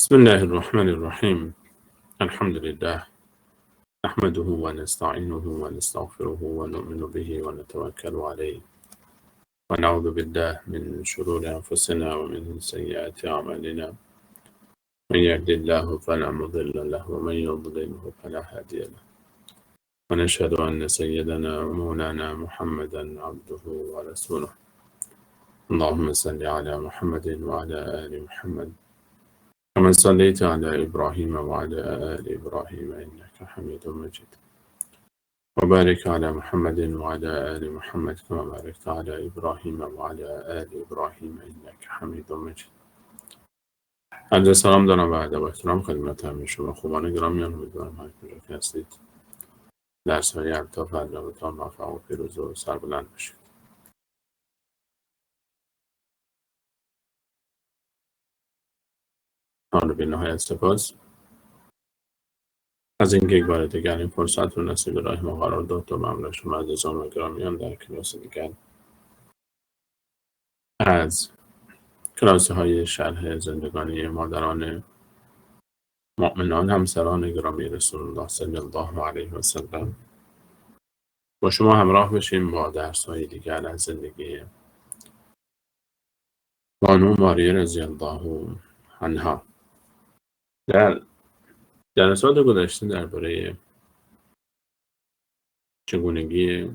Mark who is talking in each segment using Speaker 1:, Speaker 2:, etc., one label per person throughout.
Speaker 1: بسم الله الرحمن الرحيم. الحمد لله نحمده ونستعينه ونستغفره ونؤمن به ونتوكل عليه ونعوذ بالله من شرور أنفسنا ومن سيئات أعمالنا. من يهد الله فلا مضل له ومن يضلله فلا هادي له، ونشهد أن سيدنا ومولانا محمدا عبده ورسوله. اللهم صل على محمد وعلى آل محمد كما صليت على إبراهيم وعلى آل إبراهيم إنك حميد مجيد، وبارك على محمد وعلى آل محمد كما باركت على إبراهيم وعلى آل إبراهيم إنك حميد مجيد. عرض سلام دارم و ادب و احترام خدمت همه شما خوبان گرامیان. امیدوارم هر کجا که هستید درس‌های الطاف علامتان موفق و پیروز و سربلند باشید. حالا به نهایت سپاس از اینکه یک بار دیگر این فرصت رو نصیب راه ما قرار داد تا ممنون شما عزیزان و گرامیان در کلاس دیگر از کلاس‌های شرح زندگانی مادران مؤمنان همسران گرامی رسول الله صلی الله علیه و سلم با شما همراه بشیم با درس‌های دیگر از زندگی بانو ماریه رضی الله عنها. در جلسات گذشته درباره چگونگی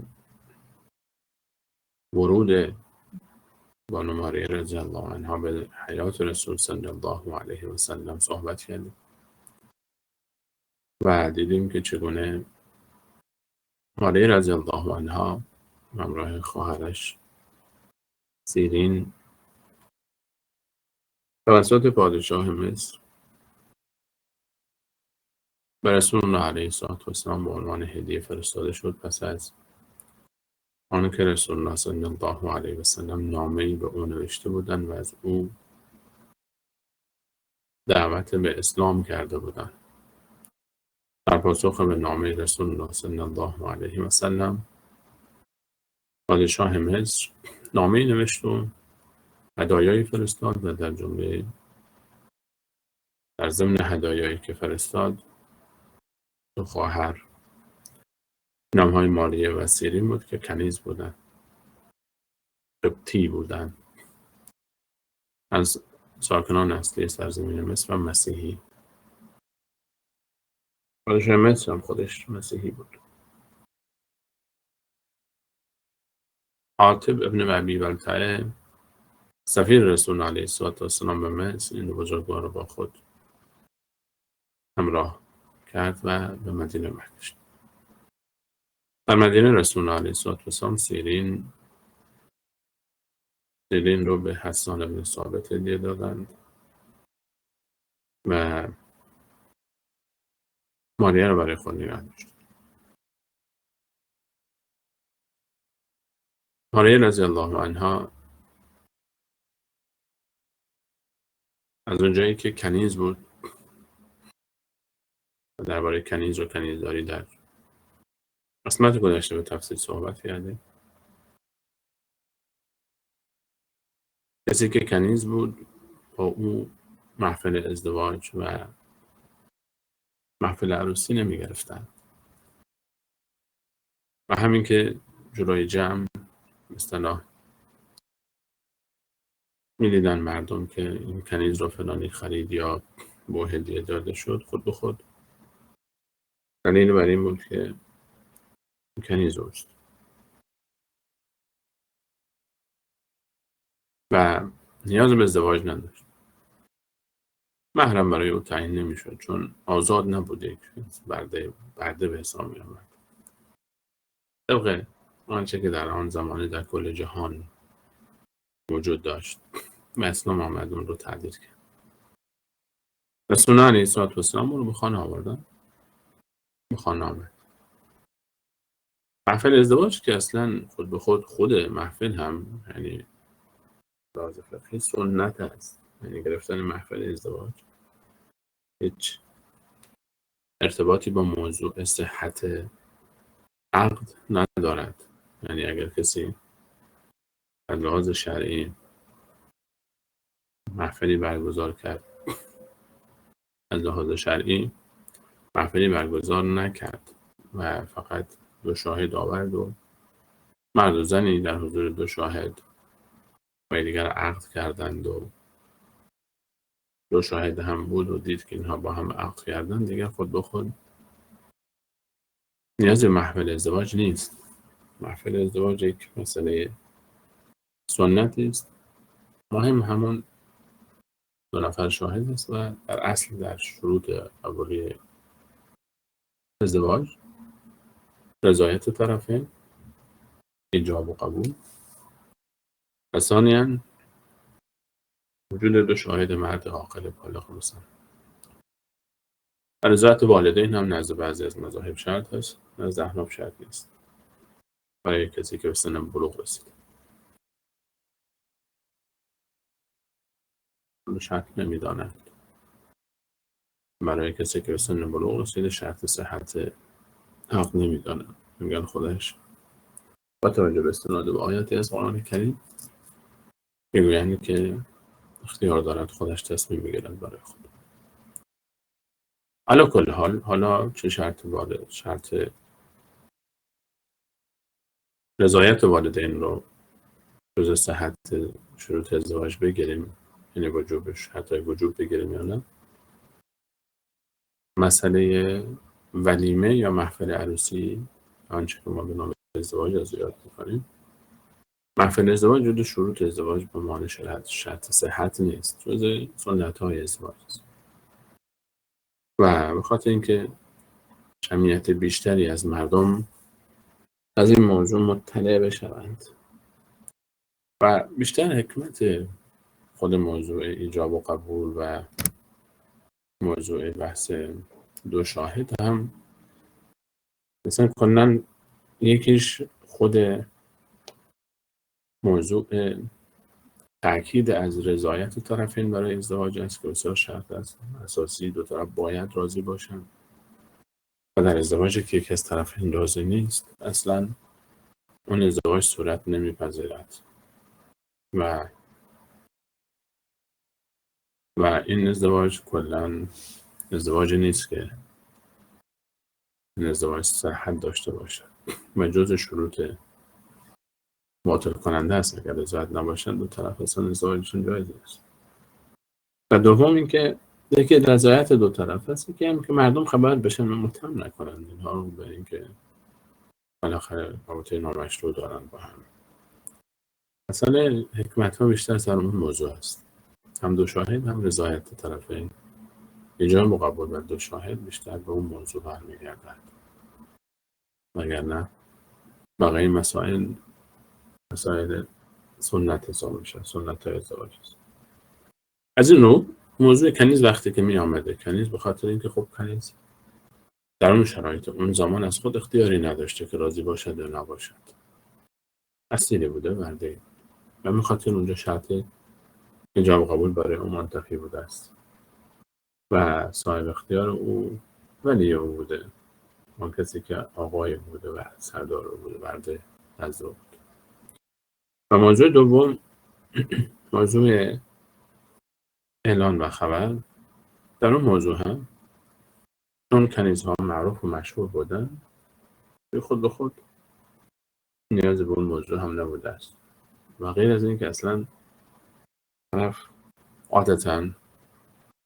Speaker 1: ورود بانو ماریه رضی الله عنها به حیات رسول صلی الله علیه و سلم صحبت کردیم و دیدیم که چگونه ماریه رضی الله عنها همراه خواهرش سیرین توسط پادشاه مصر به رسول الله علیه السلام به عنوان هدیه فرستاده شد، پس از آن که رسول الله صلی الله علیه و سلم نامه‌ای به او نوشته بودند و از او دعوت به اسلام کرده بودند. در پاسخ به نامه رسول الله صلی الله علیه و سلم پادشاه مصر نامه‌ای نوشت و هدایایی فرستاد و در ضمن هدایایی که فرستاد دو خواهر نام‌های ماریه و سیرین بود که کنیز بودند، قبطی بودند، از ساکنان اصلی سرزمین مصر و مسیحی. پادشاه مصر هم خودش مسیحی بود. حاطب ابن ابی بلتعه سفیر رسول علیه السلام به مصر این بزرگوار رو با خود همراه کرد و به مدینه برگشت. در مدینه رسول علیه السلام سیرین رو به حسان بن ثابت هدیه دادند و ماریه رو برای خود نگه داشت. ماریه رضی الله عنها از اونجایی که کنیز بود و درباره کنیز و کنیزداری در قسمت گذشته به تفصیل صحبت کردیم. کسی که کنیز بود با او محفل ازدواج و محفل عروسی نمی گرفتن و همین که جلوی جمع مثلا می دیدن مردم که این کنیز رو فلانی خرید یا با هدیه داده شد، خود به خود دلیل بر این بود که کنیز اوست و نیاز به ازدواج نداشت. محرم برای او تعیین نمیشد چون آزاد نبود، یک برده به حساب می آمد. طبق آنچه که در آن زمانه در کل جهان وجود داشت و اسلام آمد اون رو تعدیل کرد. رسول الله علیه السلام رو به خانه آوردن، به خانه آمد. محفل ازدواج که اصلا خود به خود محفل هم یعنی لحاظ فقهی سنت است، یعنی گرفتن محفل ازدواج هیچ ارتباطی با موضوع صحت عقد ندارد. یعنی اگر کسی از لحاظ شرعی محفلی برگزار کرد از لحاظ شرعی محفلی برگزار نکرد و فقط 2 شاهد آورد و مرد و زنی در حضور 2 شاهد با دیگر عقد کردند و 2 شاهد هم بود و دید که اینها با هم عقد کردن، دیگر خود به خود نیاز به محفل ازدواج نیست. محفل ازدواج یک مسئله سنتی است. مهم همون 2 نفر شاهد است و در اصل در شروط اولیه ازدواج رضایت طرفین، ایجاب و قبول و ثانیاً وجود 2 شاهد مرد عاقل بالغ مسن. رضایت والدین هم نزد بعضی از مذاهب شرط است، نزد احناف شرط نیست برای کسی که به سن بلوغ رسید. شرط نمی‌دانند. برای کسی که به سن بلوغ رسیده شرط صحت عقد نمی‌دانند. میگن خودش با توجه به استناد به آیاتی از قرآن کریم میگویند که اختیار دارد خودش تصمیم بگیرد برای خود. علی کل حال، حالا چه شرط وارد، شرط رضایت والدین رو جزء صحت شروط ازدواج بگیریم، یعنی وجوبش حتی وجوب بگیریم یا نه، مسئله ولیمه یا محفل عروسی، آنچه که ما به نام ازدواج از یاد می‌کنیم، محفل ازدواج جزء شروط ازدواج به عنوان شرط صحت نیست، جزء سنت‌های ازدواج است. و به خاطر اینکه جمعیت بیشتری از مردم از این موضوع مطلع بشوند و بیشتر حکمت خود موضوع ایجاب و قبول و موضوع بحث 2 شاهد هم مثلا کلاً یکیش خود موضوع تأکید از رضایت طرفین برای ازدواج است که بسیار شرط است اساسی. 2 طرف باید راضی باشند و در ازدواجی که یکی از طرفین راضی نیست اصلاً اون ازدواج صورت نمیپذیرد و این ازدواج کلاً ازدواجی نیست که این ازدواج صحت داشته باشد و جزء شروط باطل کننده است. اگر رضایت نباشد 2 طرف اصلا ازدواجشون جایز نیست. و دوم اینکه یکی رضایت 2 طرف است، یکی هم که مردم خبر بشن و متهم نکنند اینها رو به اینکه بالاخره رابطه نامشروع دارن با هم. مثلا حکمت ها بیشتر سر اون موضوع است، هم 2 شاهد هم رضایت طرفین، ایجاب و قبول و 2 شاهد بیشتر به اون موضوع برمیگردد. وگرنه بقیه مسائل سنت حساب میشه، سنت های ازدواج است. از این رو موضوع کنیز وقتی که می آمده، کنیز به خاطر اینکه خب کنیز در اون شرایط اون زمان از خود اختیاری نداشته که راضی باشد یا نباشد، اسیری بوده برده و به خاطر اونجا شرط ایجاب قبول برای اون منتفی بوده است و صاحب اختیار او ولی او بوده، اون کسی که آقای بوده و سردار بوده برده نزد او بود. و موضوع دوم موضوع اعلان و خبر. در اون موضوع هم چون کنیزها معروف و مشهور بودن به خود نیاز به اون موضوع هم نبوده است و غیر از این که اصلا طرف عادتاً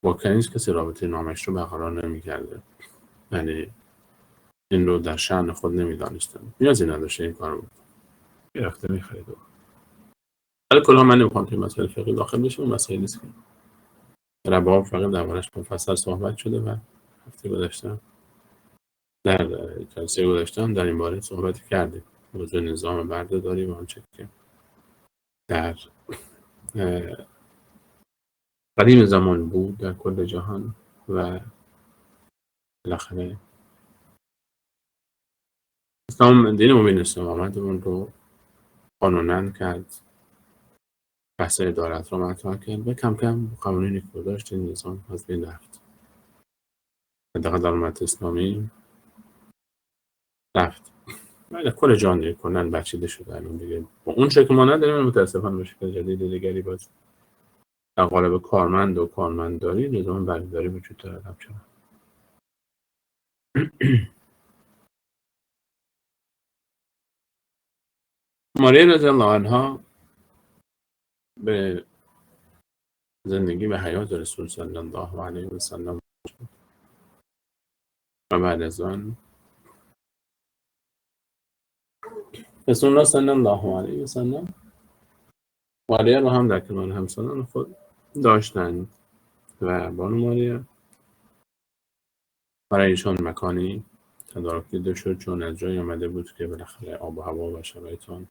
Speaker 1: با کنیز کسی رابطه نامشروع برقرار نمی‌کرده، یعنی این رو در شأن خود نمی‌دانستن، نیازی نداشته این کار رو گرفته می‌خرید. ولی کلا من نمی‌خوام توی مسائل فقهی داخل بشم، اون مسائلی است که در ابواب فقه دربارش مفصل صحبت شده و هفته گذشته در جلسه گذشته در این باره صحبت کردیم. موضوع نظام برده داریم و آنچه که در قدیم زمان بود در کل جهان و بالاخره اسلام، دین مبین اسلام آمد اون رو قانوناً کرد، بحث عدالت رو مطرح کرد و کم کم قوانینی که داشت این نظام از بین رفت. حداقل در امت اسلامی رفت و در کل جهان دیگه کلاً بچیده شده الان دیگه با اون شکل ما نداریم، متاسفانه به شکل جدید دیگری باز در قالب کارمند و کارمندداری نظام بندداری وجود دارد همچنان. ماریا رضی الله عنها به زندگی و حیات رسول صلی الله علیه و سلم و بعد از آن رسول الله صلی الله علیه و سلم ماریا رو هم در کنار همسنان خود داشتند و بانو ماریا برای ایشان مکانی تدارک دیده شد، چون از جایی آمده بود که بالاخره آب و هوا و شرایط آن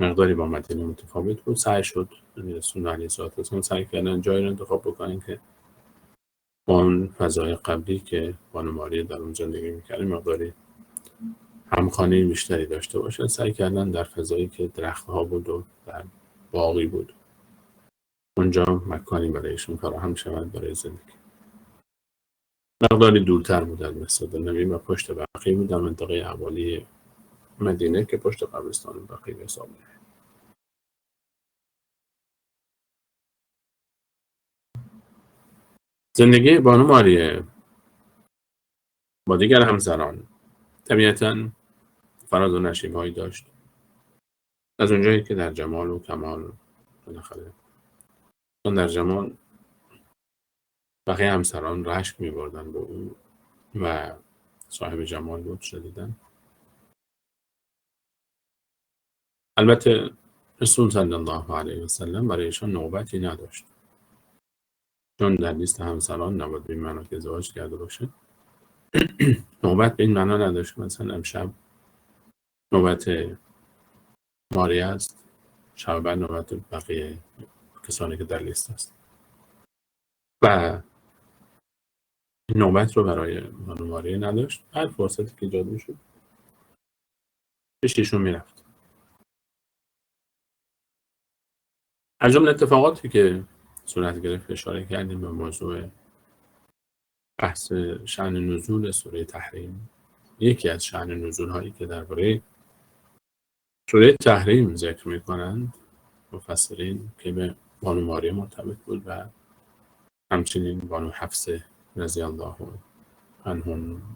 Speaker 1: مقداری با مدینه متفاوت بود. سعی شد رسول الله علیه و سلم سعی کردن جایی رو انتخاب بکنن که با اون فضای قبلی که بانو ماریا در اون زندگی میکرد مقداری همخوانی بیشتری داشته باشه. سعی کردن در فضایی که درخت‌ها بود و در باغی بود اونجا مکانی برایشون فراهم شود برای زندگی. مقداری دورتر بود از مسجد نبوی و پشت بقیع بود، در منطقه حوالی مدینه که پشت قبرستان بقیع حساب می‌شد. زندگی بانو ماریه با دیگر همسران طبیعتاً فراز و نشیب‌هایی داشت. از اونجایی که در جمال و کمال بالاخره چون در جمال بقیه همسران رشک می‌بردن به او و صاحب جمال بود شدیداً. البته رسول صلی الله علیه و سلم برایشان نوبتی نداشت، چون در لیست همسران نبود به این معنا که ازدواج کرده باشه. نوبت به این معنا نداشت مثلا امشب نوبت ماریا است، شب بعد نوبت بقیه کسانی که در لیست است و این نوبت رو برای بانو ماریا نداشت. هر فرصتی که ایجاد میشد پیششون میرفت. از جمله اتفاقاتی که صورت گرفت اشاره کردیم به موضوع بحث شأن نزول سوره تحریم. یکی از شأن نزول هایی که درباره سوره تحریم ذکر میکنند مفسرین که به بانو ماریا مرتبط بود و همچنین بانو حفصه رضی الله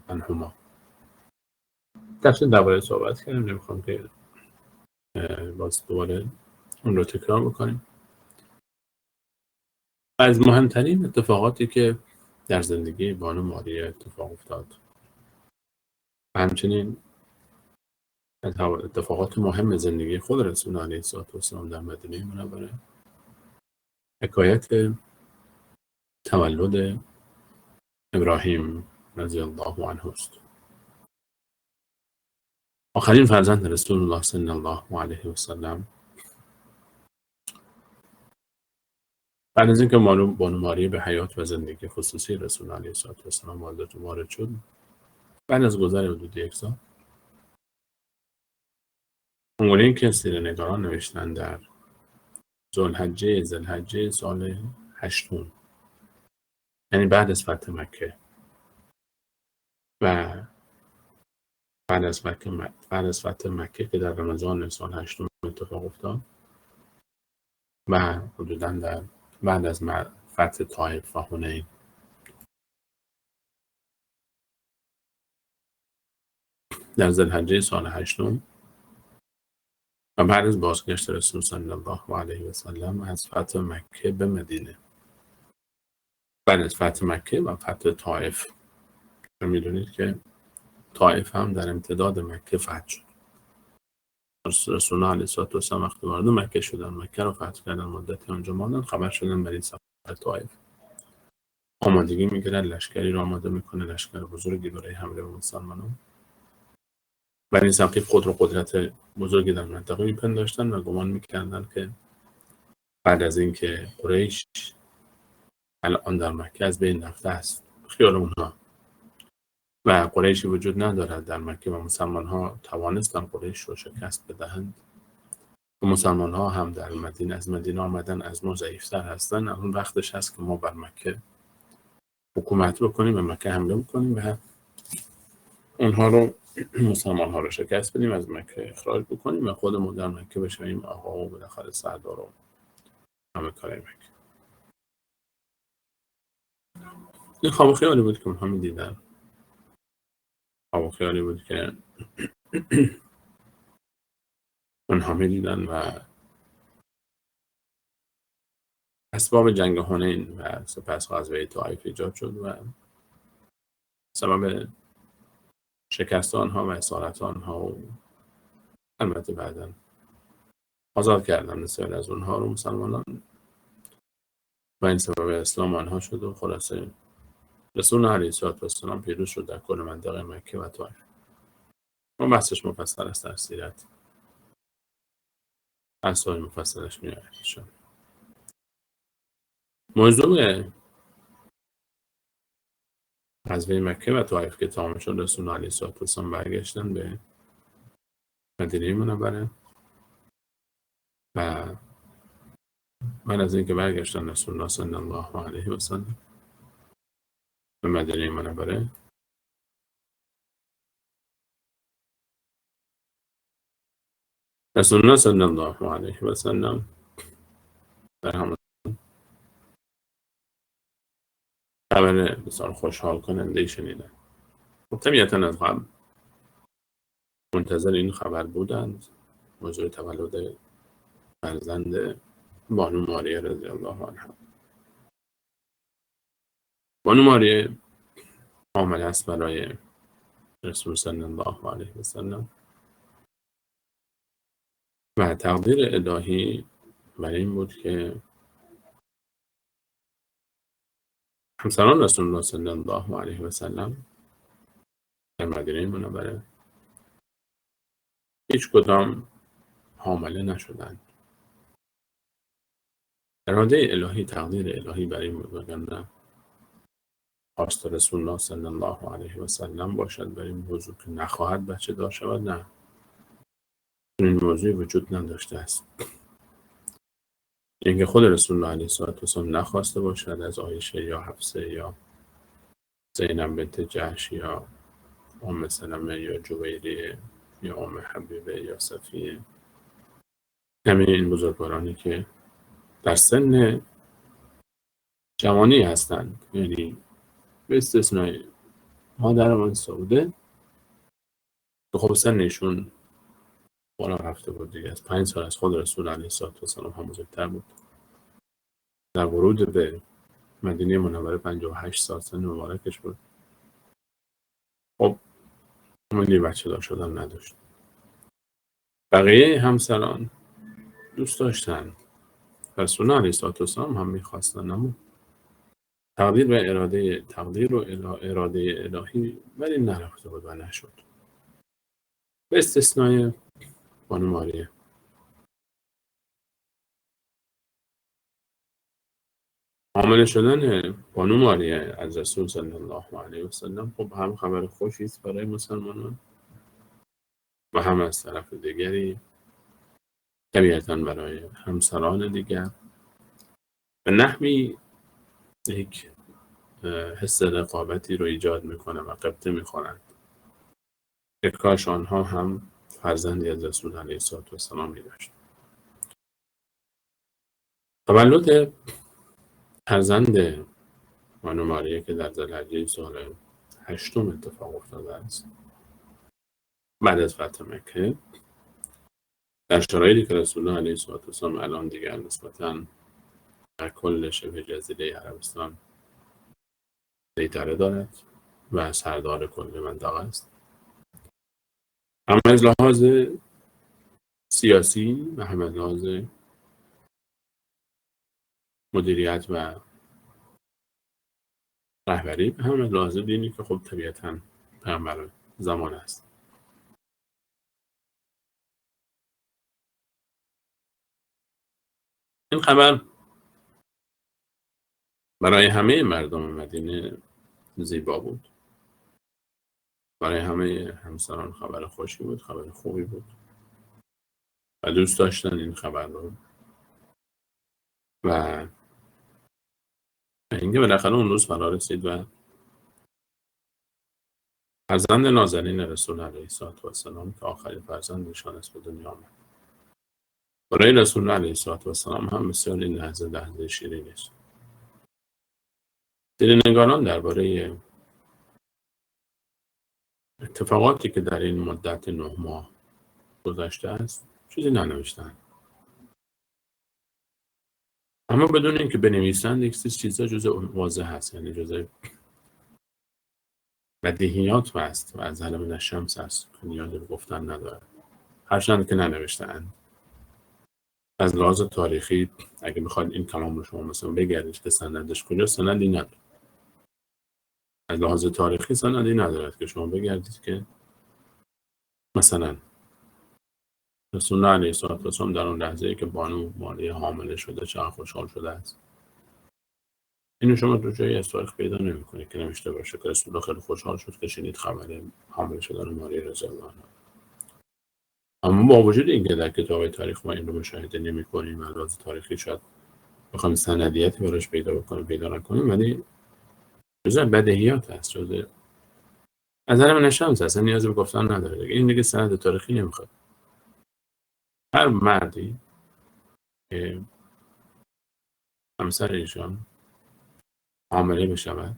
Speaker 1: عنهما. داشتیم درباره صحبت کردیم، نمیخوام که باز دوباره اون رو تکرار بکنیم. از مهمترین اتفاقاتی که در زندگی بانو ماریا اتفاق افتاد و همچنین اتفاقات مهم زندگی خود رسول الله علیه و سلم در مدینه منوره حکایت تولد ابراهیم رضی الله عنه است. آخرین فرزند رسول الله صلی الله علیه و سلم بعد از اینکه بانو ماریا به حیات و زندگی خصوصی رسول الله علیه و سلم وارد شد، بعد از گذر حدود 1 سال، اونگونه که سیره‌نگاران نوشتن در ذوالحجه سال 8، یعنی بعد از فتح مکه و بعد از فتح مکه که در رمضان سال 8 اتفاق افتاد و حدوداً در بعد از فتح طائف و حنین. در ذوالحجه سال 8 و بعد از بازگشت رسول صلی الله علیه و سلم از فتح مکه به مدینه، بعد از فتح مکه و فتح طائف، میدونید که طائف هم در امتداد مکه فتح شد. رسول الله علیه و سلم وقتی وارد مکه شدن، مکه رو فتح کردن، مدتی آنجا ماندن، خبر شدن برای سفر طائف آمادگی میگیرن، لشکری رو آماده میکنه، لشکر بزرگی برای حمله به مسلمانان. بنی ثقیف خود رو قدرت بزرگی در منطقه میپنداشتن و گمان میکردن که بعد از اینکه قریش الان در مکه از بین رفته است، خیال اونها و قریشی وجود ندارد در مکه و مسلمان ها توانستن قریش رو شکست بدهند و مسلمان ها هم در مدینه از مدینه آمدن از ما ضعیفتر هستن، اون وقتش هست که ما بر مکه حکومت بکنیم و مکه حمله بکنیم و اونها رو مسلمان ها رو شکست بدیم، از مکه اخراج بکنیم و خودمون در مکه بشویم آقا و بالاخره سردار و همه کاره مکه. این خواب و خیالی بود که اونها می‌دیدن. خواب و خیالی بود که اونها می‌دیدن و اسباب جنگ حنین و سپس غزوه طائف ایجاد شد و سبب شکست آنها و اسارت آنها و البته بعداً آزاد کردن بسیاری از اونها رو مسلمانان و این سبب اسلام آنها شد و خلاصه رسول علیه السلام پیروز شد در کل منطقه مکه و طائف. اون بحثش مفصل است در سیرت، اصحای مفصلش میاد شد. موضوع غزوه مکه و طائف که تمام شد، رسول علیه السلام برگشتن به مدینه منوره و بعد از اینکه برگشتن رسول الله صلی الله علیه و سلم به مدینه منوره، رسول الله صلی الله علیه و سلم در همون خبر بسیار خوشحال کننده شنیدن. خب طبیعتا از قبل منتظر این خبر بودند، موضوع تولد فرزند بانو ماریه رضی الله عنها. بانو ماریه حامل است برای رسول صلی الله علیه و سلم و تقدیر الهی برای این بود که همسران رسول الله صلی الله علیه و سلم در مدینه منوره هیچ کدام حامله نشدند. اراده الهی، تقدیر الهی برای این بود، وگرنه خواست رسول الله صلی الله علیه و سلم باشد برای این موضوع که نخواهد بچه دار شود. نه، این موضوع وجود نداشته است. اینکه خود رسول الله علیه السلام نخواسته باشد از عایشه یا حفصه یا زینب بنت جحش یا ام سلمه یا جویریه یا ام حبیبه یا صفیه، همه این بزرگوارانی که در سن جوانی هستند، یعنی به استثنای مادرمان سعوده که خب سنشون بالا رفته بود دیگه، از 5 سال از خود رسول علیه السلام هم بزرگتر بود. در ورود به مدینه منوره 58 سال سن مبارکش بود. خب امیدی بچه دار شدن نداشت. بقیه همسران دوست داشتن، رسول علیه السلام هم میخواستن، اما تقدیر و اراده الهی ولی نرفته بود و نشد، به استثنای بانو ماریه. حامله شدن بانو ماریه از رسول صلی الله علیه و سلم خب هم خبر خوشی است برای مسلمانان و هم از طرف دیگری طبیعتاً برای همسران دیگر به نحوی یک حس رقابتی رو ایجاد میکنه و قبطه میخورند که کاش آنها هم فرزندی از رسول علیه السلام می‌داشت. تولد فرزند بانو ماریه که در ذوالحجه سال 8 اتفاق افتاده است بعد از فتح مکه، در شرایطی که رسول الله علیه السلام الان دیگر نسبتاً در کل شبه جزیره عربستان سیطره دارد و سردار کل منطقه است، هم از لحاظ سیاسی و هم از لحاظ مدیریت و رهبری و هم از لحاظ دینی که خب طبیعتاً پیامبر زمان است. این خبر برای همه مردم مدینه زیبا بود، برای همه همسران خبر خوشی بود، خبر خوبی بود و دوست داشتن این خبر رو و اینکه بالاخره اون روز فرا رسید و فرزند نازنین رسول علیه السلام که آخرین فرزندشان است به دنیا آمد. برای رسول الله علیه السلام هم بسیار این لحظه شیرین است. دلنگاران درباره اتفاقاتی که در این مدت 9 ماه گذشته است چیزی ننوشتن، اما بدون اینکه بنویسند یک سری چیزا جزء واضح هست، یعنی جزء بدیهیات هست و از علم من الشمس هست که نیاز به گفتن نداره، هرچند که ننوشتند. از لحاظ تاریخی اگه بخواید این کلام رو شما مثلا بگردید که سندش کجا، سندی نداره. از لحاظ تاریخی سندی ندارد که شما بگردید که مثلا رسول الله علیه السلام در اون لحظه‌ای که بانو ماریه حامله شده چقدر خوشحال شده است. اینو شما تو جایی از تاریخ پیدا نمی‌کنید که نوشته باشه که رسول الله خیلی خوشحال شد که شنید خبر حامله شدن ماریه رضی الله عنها. اما با وجود اینکه در کتاب تاریخ ما این رو مشاهده نمی‌کنیم، از لحاظ تاریخی شاید بخوایم سندیتی براش پیدا نکنیم، ولی جزء بدیهیات هست، جزء از علم من الشمس اصلا نیازی به گفتن نداره. این دیگه سند تاریخی نمیخواد. هر مردی که همسر ایشان حامله بشود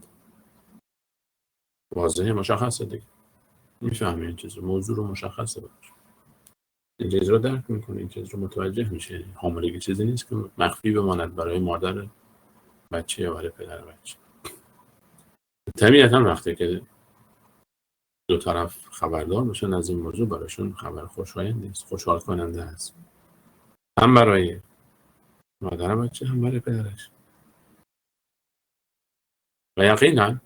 Speaker 1: واضحه، مشخصه دیگه، میفهمه این چیز، موضوع رو مشخصه باشه، این چیز رو درک میکنه، این چیز رو متوجه میشه. حاملگی چیزی نیست که مخفی بماند برای مادر بچه یا برای پدر بچه. طبیعتا وقتی که دو طرف خبردار باشن از این موضوع، براشون خبر خوشایند است، خوشحال کننده است، هم برای مادر بچه هم برای پدرش. و یقینا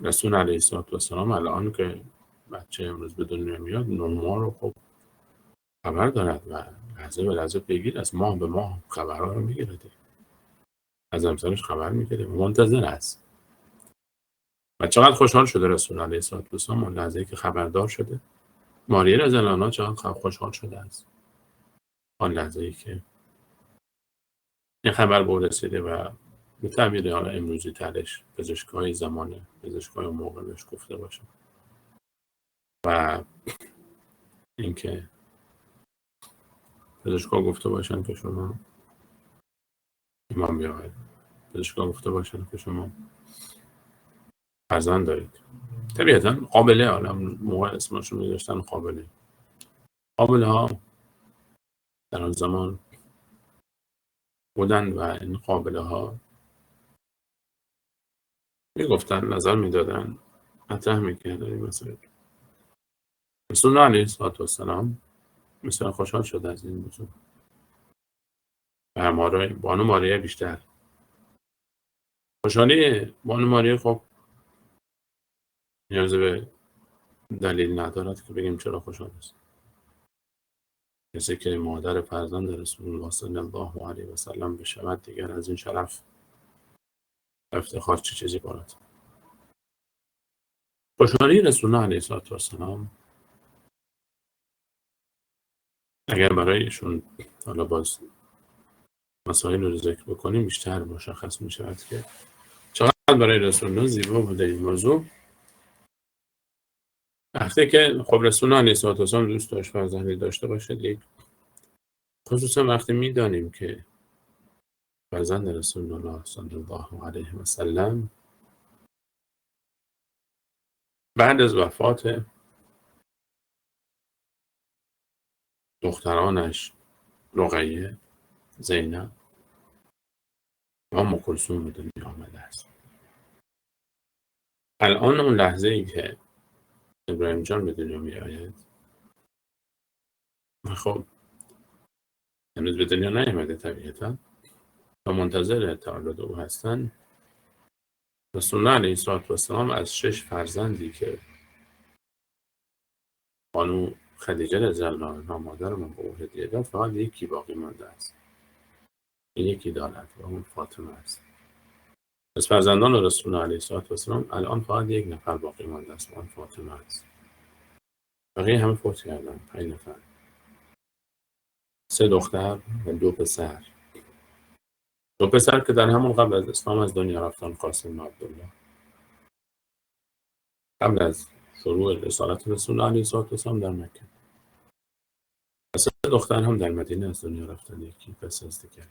Speaker 1: رسول علیه السلام الان که بچه امروز به دنیا میاد، 9 ماه رو خب خبر دارد و لحظه به لحظه پیگیر از ماه به ماه خبرها رو میگیره، از همسرش خبر میگیره و منتظر است. و چقدر خوشحال شده رسول علیه السلام اون لحظه‌ای که خبردار شده. ماریه رضی الله عنها چقدر خوشحال شده است آن لحظه‌ای که این خبر به او رسیده و به تعبیر حالا امروزی ترش پزشکای زمانه، پزشکای اون موقع بهش گفته باشه و اینکه پزشکا گفته باشن که شما ایمان بیاورید، پزشکا گفته باشن که شما فرزند دارید. طبیعتا قابله، حالا موقع اسمشون می‌ذاشتن قابله ها در آن زمان بودن و این قابله ها میگفتن، نظر میدادن، مطرح میکردن این مسئله. رسول الله علیه السلام مثلا خوشحال شد از این موضوع و بانو ماریه بیشتر. خوشحالی بانو ماریه خب نیاز به دلیل ندارد که بگیم چرا خوشحال است. کسی که مادر فرزند رسول الله صلی الله علیه و سلم بشود، دیگر از این شرف افتخار چه چیزی بارد. خوشحالی رسول الله علیه السلام اگر برایشون حالا باز مسائل رو ذکر بکنیم بیشتر مشخص می شود که چقدر برای رسول الله زیبا بوده این موضوع. وقتی که خب رسول الله علیه السلام دوست داشت فرزندی داشته باشه، یک خصوصا وقتی می دانیم که فرزند رسول الله صلی الله علیه و سلم بعد از وفات دخترانش رقیه، زینب و ام کلثوم به دنیا آمده است. الان اون لحظه ای که ابراهیم جان به دنیا می آید، خب هنوز به دنیا نیامده طبیعتا و منتظر تولد او هستن. رسول الله علیه السلام از 6 فرزندی که بانو خدیجه رضی الله عنها مادرمون به او هدیه داد، فقط یکی باقی مانده است. این یکی دارد و اون فاطمه است. از فرزندان رسول الله علیه السلام الان فقط یک نفر باقی مانده است و اون فاطمه است. بقیه همه فوت کردن. 5 نفر، 3 دختر و 2 پسر. 2 پسر که در همون قبل از اسلام از دنیا رفتن، قاسم و عبدالله. قبل از شروع رسالت رسول الله علیه السلام در مکه. پس دختر هم در مدینه از دنیا رفتن، یکی پس از دیگری.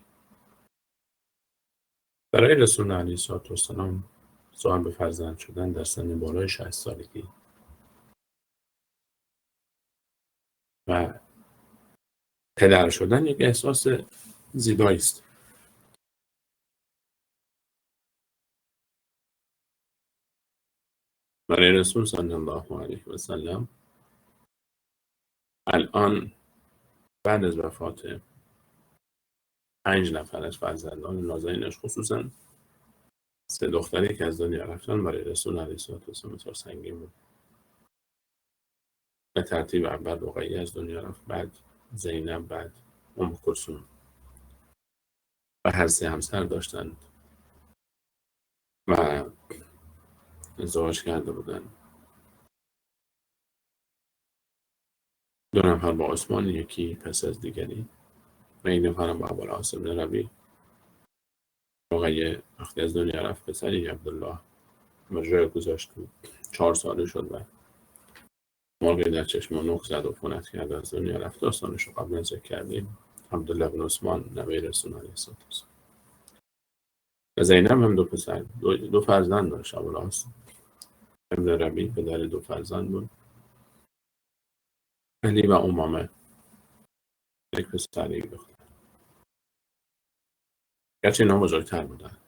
Speaker 1: برای رسول علیه السلام صاحب فرزند شدن در سن بالای 60 سالگی و پدر شدن یک احساس زیبایی است. برای رسول صلی الله علیه و سلم الان بعد از وفات 5 نفر از فرزندان نازنینش، خصوصا 3 دختری که از دنیا رفتن، برای رسول علیه السلام بسیار سنگین بود. به ترتیب اول رقیه از دنیا رفت، بعد زینب، بعد ام کلثوم و هر 3 همسر داشتند و ازدواج کرده بودند. 2 نفر با عثمان، یکی پس از دیگری، و این نفرم با ابوالعاص بن ربیع. رقیه وقتی از دنیا رفت پسری عبدالله مجرد گذاشت بود، 4 ساله شد و مرغی در چشم و نوک زد و فونت کرد، از دنیا رفت. داستانش رو قبلا ذکر کردیم. عبدالله بن عثمان نوه رسول علیه السلام. و زینب هم 2 پسر، 2 فرزند داشت. ابوالعاص ابن ربیع پدر 2 فرزند بود. علی و امامه، یک پسر یک دختر. گرچه اینا بزرگتر بودن،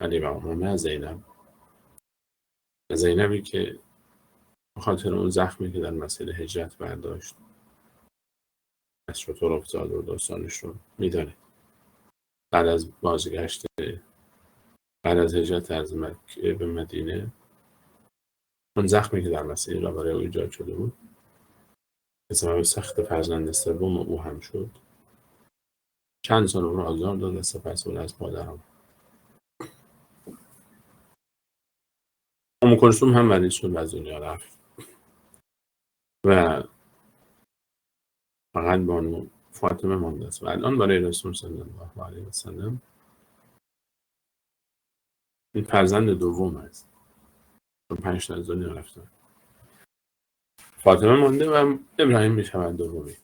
Speaker 1: علی و امامه از زینب. زینبی که به خاطر اون زخمی که در مسیر هجرت برداشت از شطور افتاد و داستانش رو میدانه. بعد از بازگشت، بعد از هجرت از مکه به مدینه، اون زخمی که در مسیر را برای او ایجاد شده بود به سبب سخت فرزند سوم او هم شد. چند سال او را آزار داد و سپس او از مادر آمد. ام کلثوم هم مریض شد و از دنیا رفت و فقط بانو فاطمه مانده است. و الان برای رسول صلی الله علیه و سلم این فرزند دوم است. 5 تا از دنیا رفتن. فاطمه مانده و ابراهیم میشود دومی.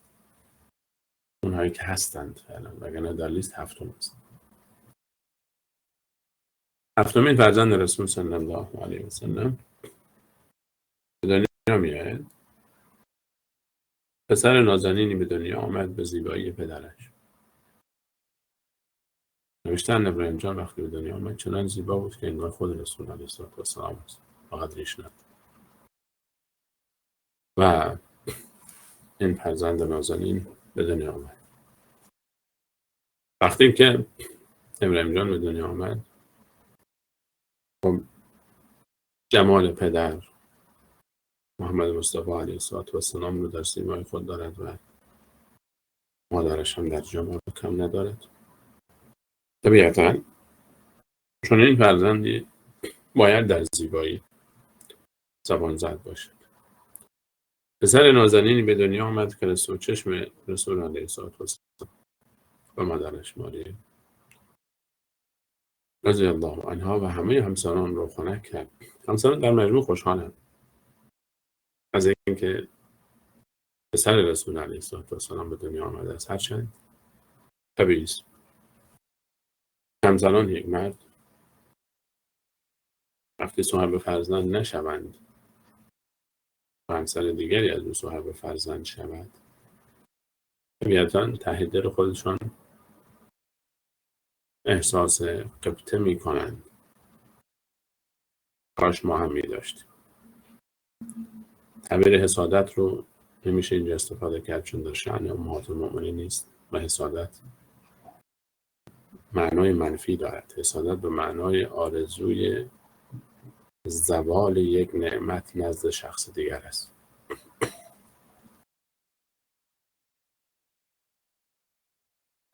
Speaker 1: اونهایی که هستند فعلا، وگرنه در لیست 7 است. 7مین فرزند رسول صلی الله علیه و سلم به دنیا میآید. پسر نازنینی به دنیا آمد به زیبایی پدرش. نوشتن ابراهیم جان وقتی به دنیا آمد چنان زیبا بود که انگار خود رسول علیه السلام است، فقط ریش نداشت. و این فرزند نازنین به دنیا آمد. وقتی که ابراهیم جان به دنیا آمد، جمال پدر محمد مصطفی علیه السلام رو در سیمای خود دارد و مادرش هم در جمال کم ندارد. طبیعتاً چون این فرزندی باید در زیبایی زبان زد باشد. پسر نازنینی به دنیا آمد که چشم رسول علیه السلام و مادرش ماریه رضی الله عنها و همه همسران رو خنک کرد. همسران در مجموع خوشحالند از اینکه پسر رسول علیه السلام به دنیا آمده است. هرچند طبیعی است همسران یک مرد وقتی صاحب فرزند نشوند و همسر دیگری از او صاحب فرزند شود، طبیعتاً ته دل خودشان احساس غبطه می کنند. کاش ما هم می داشتیم. تعبیر حسادت رو نمیشه اینجا استفاده کرد چون در شأن امهات المؤمنین نیست و حسادت معنای منفی دارد. حسادت به معنای آرزوی زوال یک نعمت نزد شخص دیگر است.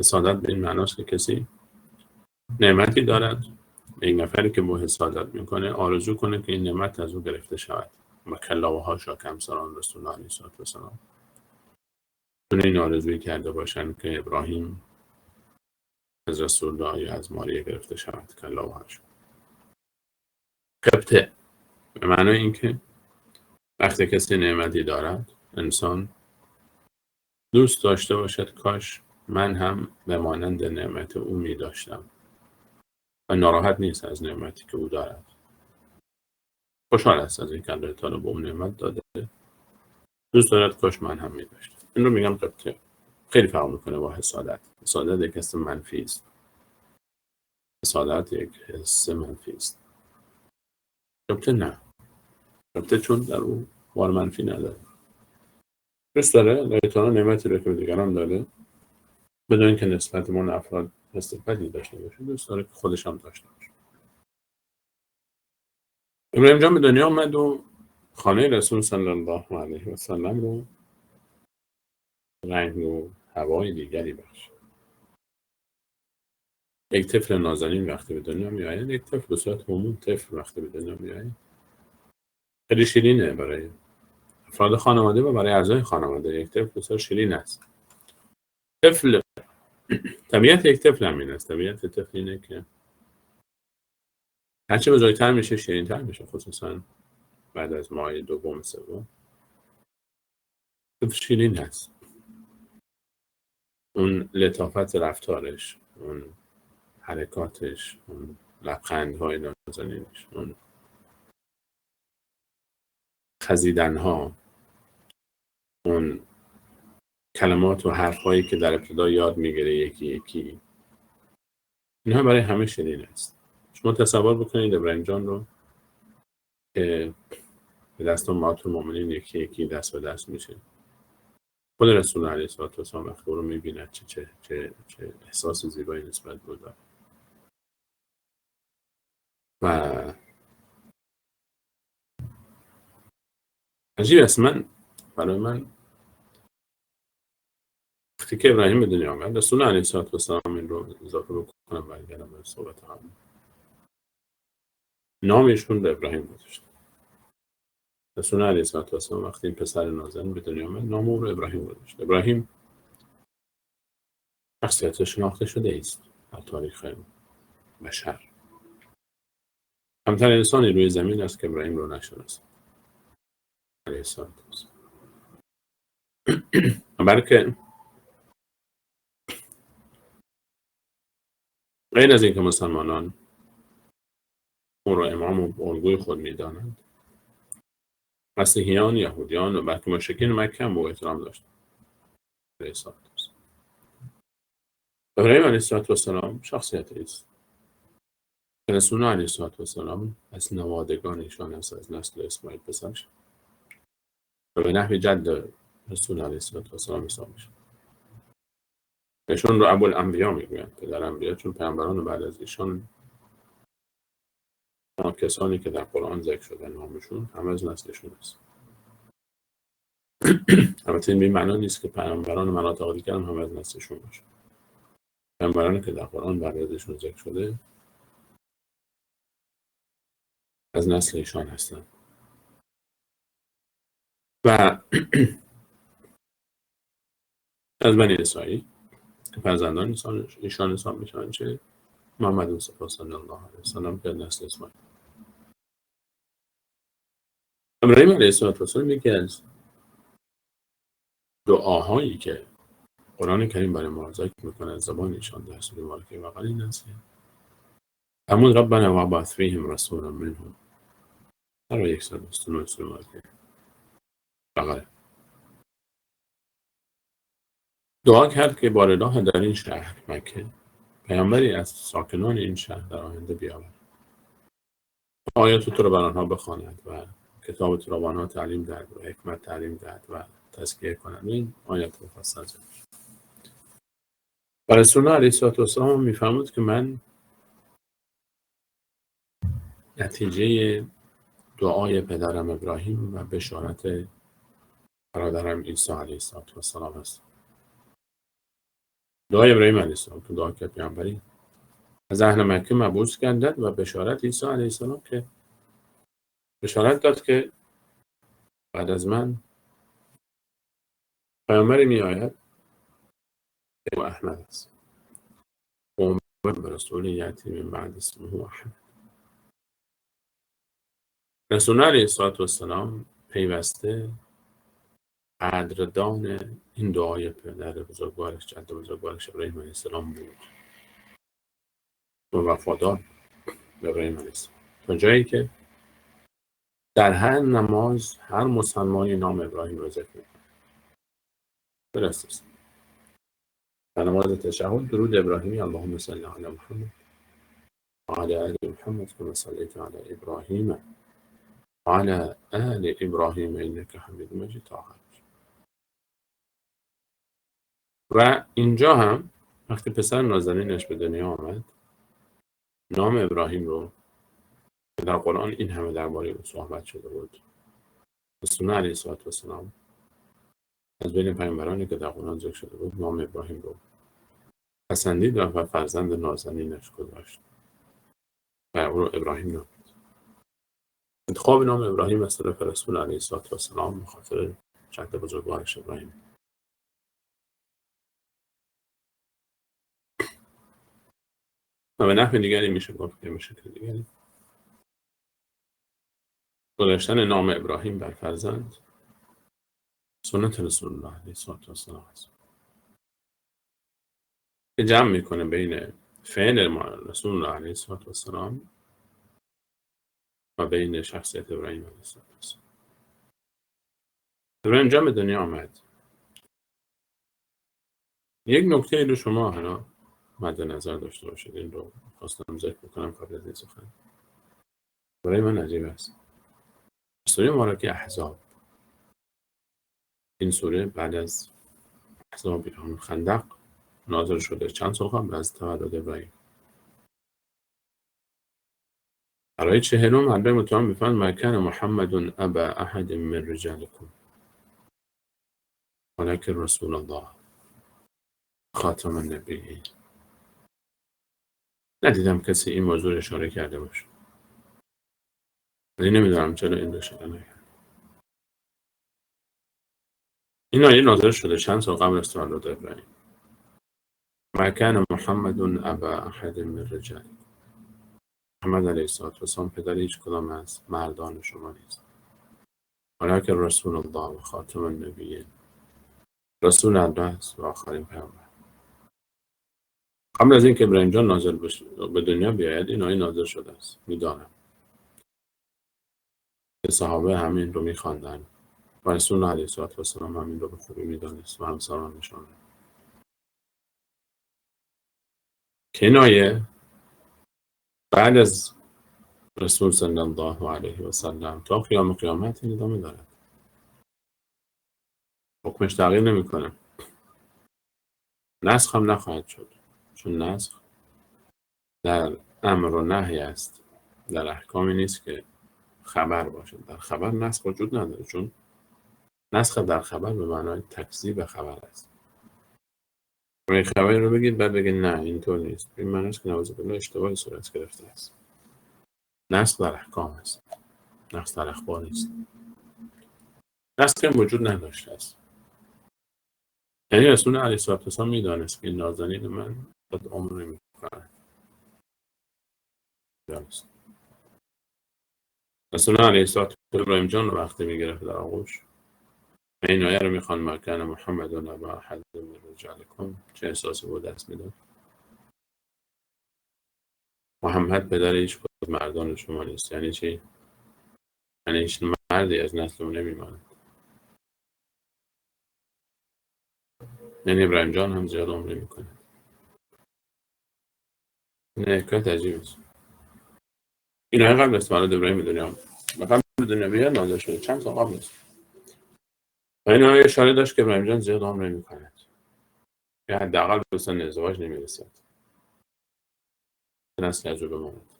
Speaker 1: حسادت به این معناست که کسی نعمتی دارد، این نفری که با حسادت میکنه آرزو کنه که این نعمت از او گرفته شود. و کلا و حاشا که همسران رسول الله علیه السلام چون این آرزویی کرده باشند که ابراهیم از رسول الله یا از ماریه گرفته شود. کلا و حاشا. غبطه به معنای اینکه وقتی کسی نعمتی دارد، انسان دوست داشته باشد کاش من هم به مانند نعمت او می داشتم و ناراحت نیست از نعمتی که او دارد. خوشحال است از اینکه الله تعالی به اون نعمت داده. دوست دارد کاش من هم می داشتم. این رو میگم قبطه. خیلی فرق میکنه با حسادت. حسادت یک حس منفی است. حسادت یک حس منفی است. قبطه نه. قبطه چون در اون بار منفی نداره. دوست داره الله تعالی نعمتی رو که به دیگران داده بدون اینکه نسبت ما افراد حس بدی داشته باشه. دوست داره که خودش هم داشته باشه. ابراهیم جان به دنیا آمد و خانه رسول صلی الله علیه و سلم رو رنگ و هوای دیگری بخش. یک طفل نازنین وقتی به دنیا می آید، یک طفل به صورت عموم طفل وقتی به دنیا می آید، خیلی شیرینه برای افراد خانواده و برای اعضای خانواده. یک طفل بسیار شیرین است. طفل طبیعت یک طفل همین است. طبیعت طفل اینه که هرچه بزرگتر میشه شیرین‌تر میشه، خصوصا بعد از ماه دوم سوم. طفل شیرین هست. اون لطافت رفتارش، اون حرکاتش، اون لبخندهای نازنینش، اون خزیدنها، اون کلمات و حرفهایی که در ابتدا یاد میگیره یکی یکی، اینها برای همه شیرین است. شما تصور بکنید ابراهیم جان رو که به دست امهات المؤمنین یکی یکی دست به دست میشه. خود رسول الله علیه السلام وقتی او رو میبیند چه احساس زیبایی نسبت بود. و عجیب است. برای من وقتی که ابراهیم به دنیا آمد، رسول الله علیه السلام این رو اضافه بکنم برگردم به صحبت هم، نامشون به ابراهیم گذاشت. رسول الله علیه السلام وقتی این پسر نازنین به دنیا آمد، نام او رو ابراهیم گذاشت. ابراهیم شخصیت شناخته شده است در تاریخ بشر. کمتر انسانی روی زمین است که ابراهیم رو نشناسد علیه السلام. بلکه غیر از اینکه مسلمانان او را امام و الگوی خود می‌دانند، مسیحیان، یهودیان و بلکه مشرکین مکه هم به او احترام داشتند. ابراهیم علیه السلام شخصیتی است که رسول الله علیه السلام از نوادگان ایشان است، از نسل اسماعیل پسرش، و به نحو جد رسول الله علیه السلام حساب میشه. ایشون رو ابوالانبیا میگویند، پدر انبیا، چون پیامبران بعد از ایشان کسانی که در قرآن ذکر شده نامشون همه از نسلشون است. البته این به معنی نیست که پیامبران مناطق دیگر هم همه از نسلشون باشه. پیامبرانی که در قرآن بعد از ایشون ذکر شده از نسل ایشان هستند. و از بنی اسرائیل که فرزندان ایشان حساب میشن، چه محمد مصطفی صلی الله علیه وسلم که نسل اسماعیل. ابراهیم علیه السلام یکی از دعاهایی که قرآن کریم برای ما ذکر میکنه از زبان ایشان در سوره مالکه و قلیل است، فرمود ربنا وابعث فیهم رسولا منهم. در 129 سوره مالکه بقره دعا کرد که بارالله در این شهر مکه پیامبری از ساکنان این شهر در آینده بیاورد، آیات تو رو بر آنها بخواند و کتاب تو را به آنها تعلیم دهد و حکمت تعلیم دهد و تزکیه کند. این آیات مفصل است. و رسول الله علیه السلام میفرمود که من نتیجه دعای پدرم ابراهیم و بشارت برادرم عیسی علیه السلام هست. دعای ابراهیم علیه السلام که دعا کرد پیامبری از اهل مکه مبعوث گردد و بشارت عیسی علیه السلام که بشارت داد که بعد از من پیامبری می آید و احمد است و به رسول یأتی من بعد اسمه احمد. رسول الله علیه السلام پیوسته قدردان این دعای پدر بزرگوارش، جد بزرگوارش ابراهیم علیه السلام بود و وفادار به ابراهیم علیه السلام، تا جایی که در هر نماز هر مسلمانی نام ابراهیم را ذکر می‌کند. درست. در نماز تشهد درود ابراهیمی اللهم صل علی محمد و علی آل محمد کما صلیت علی ابراهیم و علی آل ابراهیم انک حمید مجید تا آخر. و اینجا هم وقتی پسر نازنینش به دنیا آمد، نام ابراهیم رو که در قرآن این همه درباره او صحبت شده بود، رسول علیه السلام از بین پیامبرانی که در قرآن ذکر شده بود نام ابراهیم رو پسندید و فرزند نازنینش گذاشت و او رو ابراهیم نامید. انتخاب نام ابراهیم از طرف رسول علیه السلام به خاطر جد بزرگوارش ابراهیم. و به نحو دیگری میشه گفت که به شکل دیگری گذاشتن نام ابراهیم بر فرزند سنت رسول الله علیه السلام است که جمع میکنه بین فعل رسول الله علیه السلام و بین شخصیت ابراهیم علیه السلام. ابراهیم جان به دنیا آمد. یک نکته رو شما حالا مد نظر داشته باشید، این رو خواستم ذکر بکنم قبل از این سخن. برای من عجیب است. سوره مبارکه احزاب، این سوره بعد از احزاب خندق نازل شده، چند سال قبل از تولد ابراهیم. برای 40 حلبه متهم میفرماید ما کان محمد ابا احد من رجالکم ولکن رسول الله خاتم النبیین. ندیدم کسی این موضوع اشاره کرده باشه، ولی نمیدونم چرا این رو اشاره نکرد. این آیه نازل شده چند سال قبل از تولد ابراهیم. ما کان محمد ابا احد من رجالکم. محمد علیه السلام پدر هیچ کدام از مردان شما نیست، ولکن رسول الله و خاتم النبیین، رسول الله است و آخرین پیامبر. قبل از اینکه ابراهیم جان نازل بشه به دنیا بیاید این آیه نازل شده است. میدانم که صحابه همین رو میخواندن و رسول الله علیه السلام همین رو به خوبی میدانست و همسرانشان که این آیه بعد از رسول صلی الله علیه و سلم تا قیامت این ادامه دارد. حکمش تغییر نمیکنه، نسخ هم نخواهد شد، چون نسخ در امر و نهی است، در احکامی نیست که خبر باشد. در خبر نسخ وجود نداره، چون نسخ در خبر به معنای تکذیب خبر است. این خبری رو بگید بعد بگید نه اینطور نیست، این معنی است که نعوذ بالله اشتباهی صورت گرفته است. نسخ در احکام است، نسخ در اخبار نیست. نسخ هم وجود نداشته است. یعنی رسول علیه السلام میدانست که نازنین من قد عمر نمی‌کند. رسول علیه السلام ابراهیم جان رو وقتی میگرفت در آغوش این آیه رو میخوان ما کان محمد ابا احد من رجالکم، چه احساسی بود دست میداد؟ محمد پدر هیچ کدام مردان شما نیست. یعنی چی؟ یعنی هیچ مردی از نسل نمیماند. یعنی ابراهیم جان هم زیاد عمر نمیکنه. این حکایت عجیب است. این آیه قبل از تولد ابراهیم به دنیا قبل دنیا بیاد نازل شده، چند سال قبل است. و این آیه اشاره داشت که ابراهیم جان زیاد عمر نمیکند، یا حداقل به سن ازدواج نمیرسد، نسل از او بماند.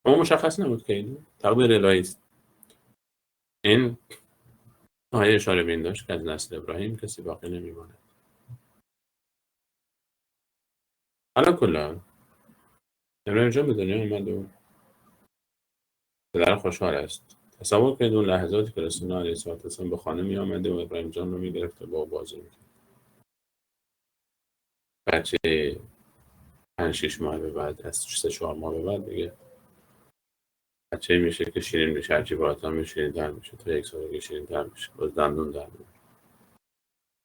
Speaker 1: اما مشخص نبود که این تقدیر الهی است. این آیه اشاره به این داشت که از نسل ابراهیم کسی باقی نمیماند. حالا کلا ابراهیم جان به دنیا آمد و پدر خوشحال است. تصور کنید اون لحظاتی که رسول الله علیه السلام به خانه می آمده و ابراهیم جان رو میگرفت و با او بازی میکرد. بچه 5-6 ماه به بعد، از 3-4 ماه به بعد دیگه بچه میشه که شیرین میشه، هرچی بالاتر میشه شیرین تر میشه، تا یک سالگی شیرین تر میشه، باز دندون در میاد.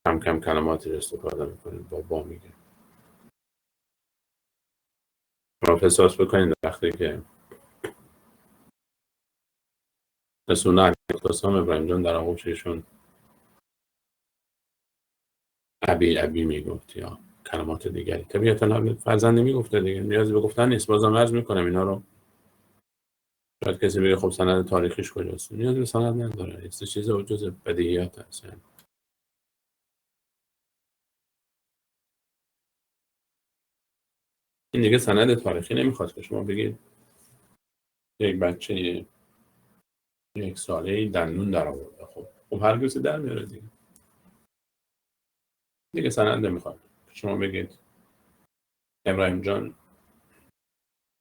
Speaker 1: کم کم کلماتی رو استفاده میکنیم، بابا میگه. شما احساس بکنید وقتی که رسول الله علیه ابراهیم جان در آغوششون ابی میگفت یا کلمات دیگری، طبیعتا فرزند میگفته دیگه، نیازی به گفتن نیست. بازم عرض میکنم اینا رو شاید کسی بگه خب سند تاریخیش کجاست، نیازی به سند نداره، این چیز جز بدیهیات هست. این دیگه سند تاریخی نمیخواد که شما بگید یک بچه یک ساله دندون در آورده. خب هر کسی در میاره دیگه سند نمیخواد شما بگید ابراهیم جان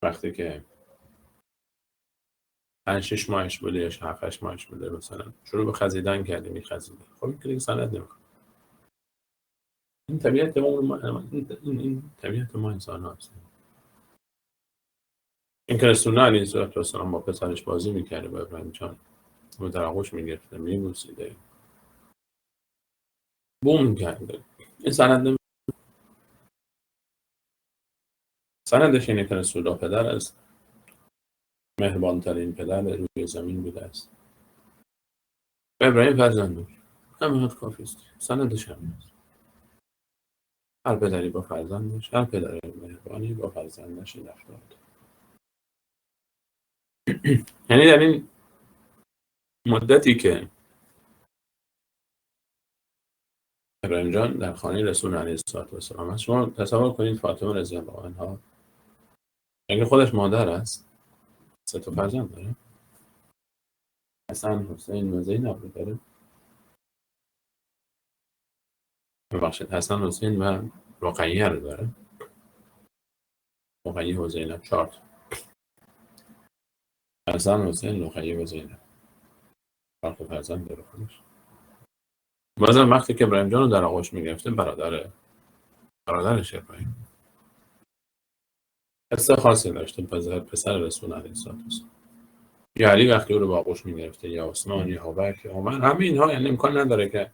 Speaker 1: وقتی که 5-6 ماهش بوده یا 7-8 ماهش بوده مثلا شروع به خزیدن کرده، میخزیده. خب این دیگه سند نمیخواد. این طبیعت ما، این طبیعت ما انسان هاست. این که رسول الله علیه السلام با پسرش بازی میکرده با ابراهیم جان و در آغوش میگرفته میبوسیده بوم کرده، این سندش اینه که رسول الله پدر است، مهربانترین پدر روی زمین بوده است و ابراهیم فرزند بود. همین کافی است. سندش همین است. هر پدری با فرزندش، هر پدر مهربانی با فرزندش این رفتار داره. یعنی در این مدتی که ابراهیم جان در خانه رسول علیه السلام هست، شما تصور کنید فاطمه رضی الله عنها اگه خودش مادر است 3 تا فرزند داره، حسن، حسین و زینب رو داره. ببخشید حسن، حسین و رقیه رو داره. رقیه و زینب 4 تا. حسن، حسین، رقیه و زینب 4 تا فرزند داره خودش. بازم وقتی که ابراهیم جان رو در آغوش میگرفته برادرش ابراهیم حس خاصی داشته، پسر رسول علیه السلام. یا علی وقتی او رو با آغوش میگرفته، یا عثمان، یا ابوبکر، یا عمر، همه اینها یعنی امکان نداره که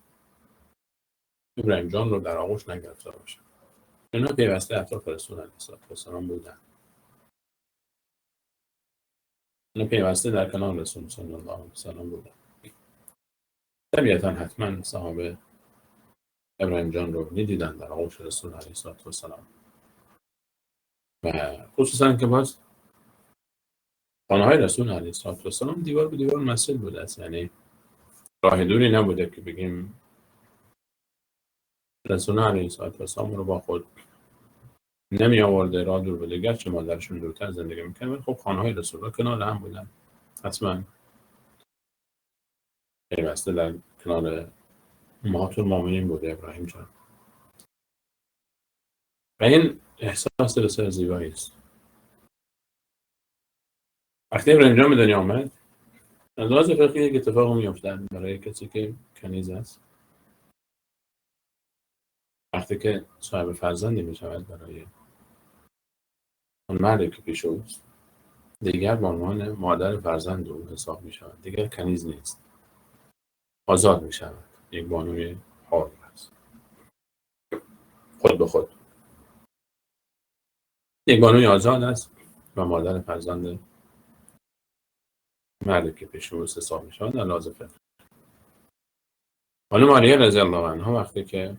Speaker 1: ابراهیم جان رو در آغوش نگرفته باشه. اینا پیوسته اطراف رسول علیه السلام بودن. اینا پیوسته در کنار رسول صلی الله علیه وسلم بودن. طبیعتا حتما صحابه ابراهیم جان رو میدیدن در آغوش رسول علیه السلام و خصوصا که باز خانه های رسول علیه السلام دیوار به دیوار مسجد بوده است. یعنی راه دوری نبوده که بگیم رسول علیه السلام رو با خود نمی آورده راه دور بوده، گرچه مادرشون دورتر زندگی میکنه ولی خب خانه های رسول الله کنار هم بودن. حتما پیوسته در کنار امهات المؤمنین بوده ابراهیم جان و این احساس بسیار زیبایی است. وقتی ابراهیم جان به دنیا آمد از لحاظ فقهی یک اتفاق میافتد برای کسی که کنیز است. وقتی که صاحب فرزندی میشود برای اون مردی که پیش اوست، دیگر به عنوان مادر فرزند او حساب میشود، دیگر کنیز نیست، آزاد میشود، یک بانوی حر است، خود به خود یک بانوی آزاد است و مادر فرزند مردی که پیش اوست حساب میشود در لحاظ فقهی. خانم ماریا رضی الله عنها وقتی که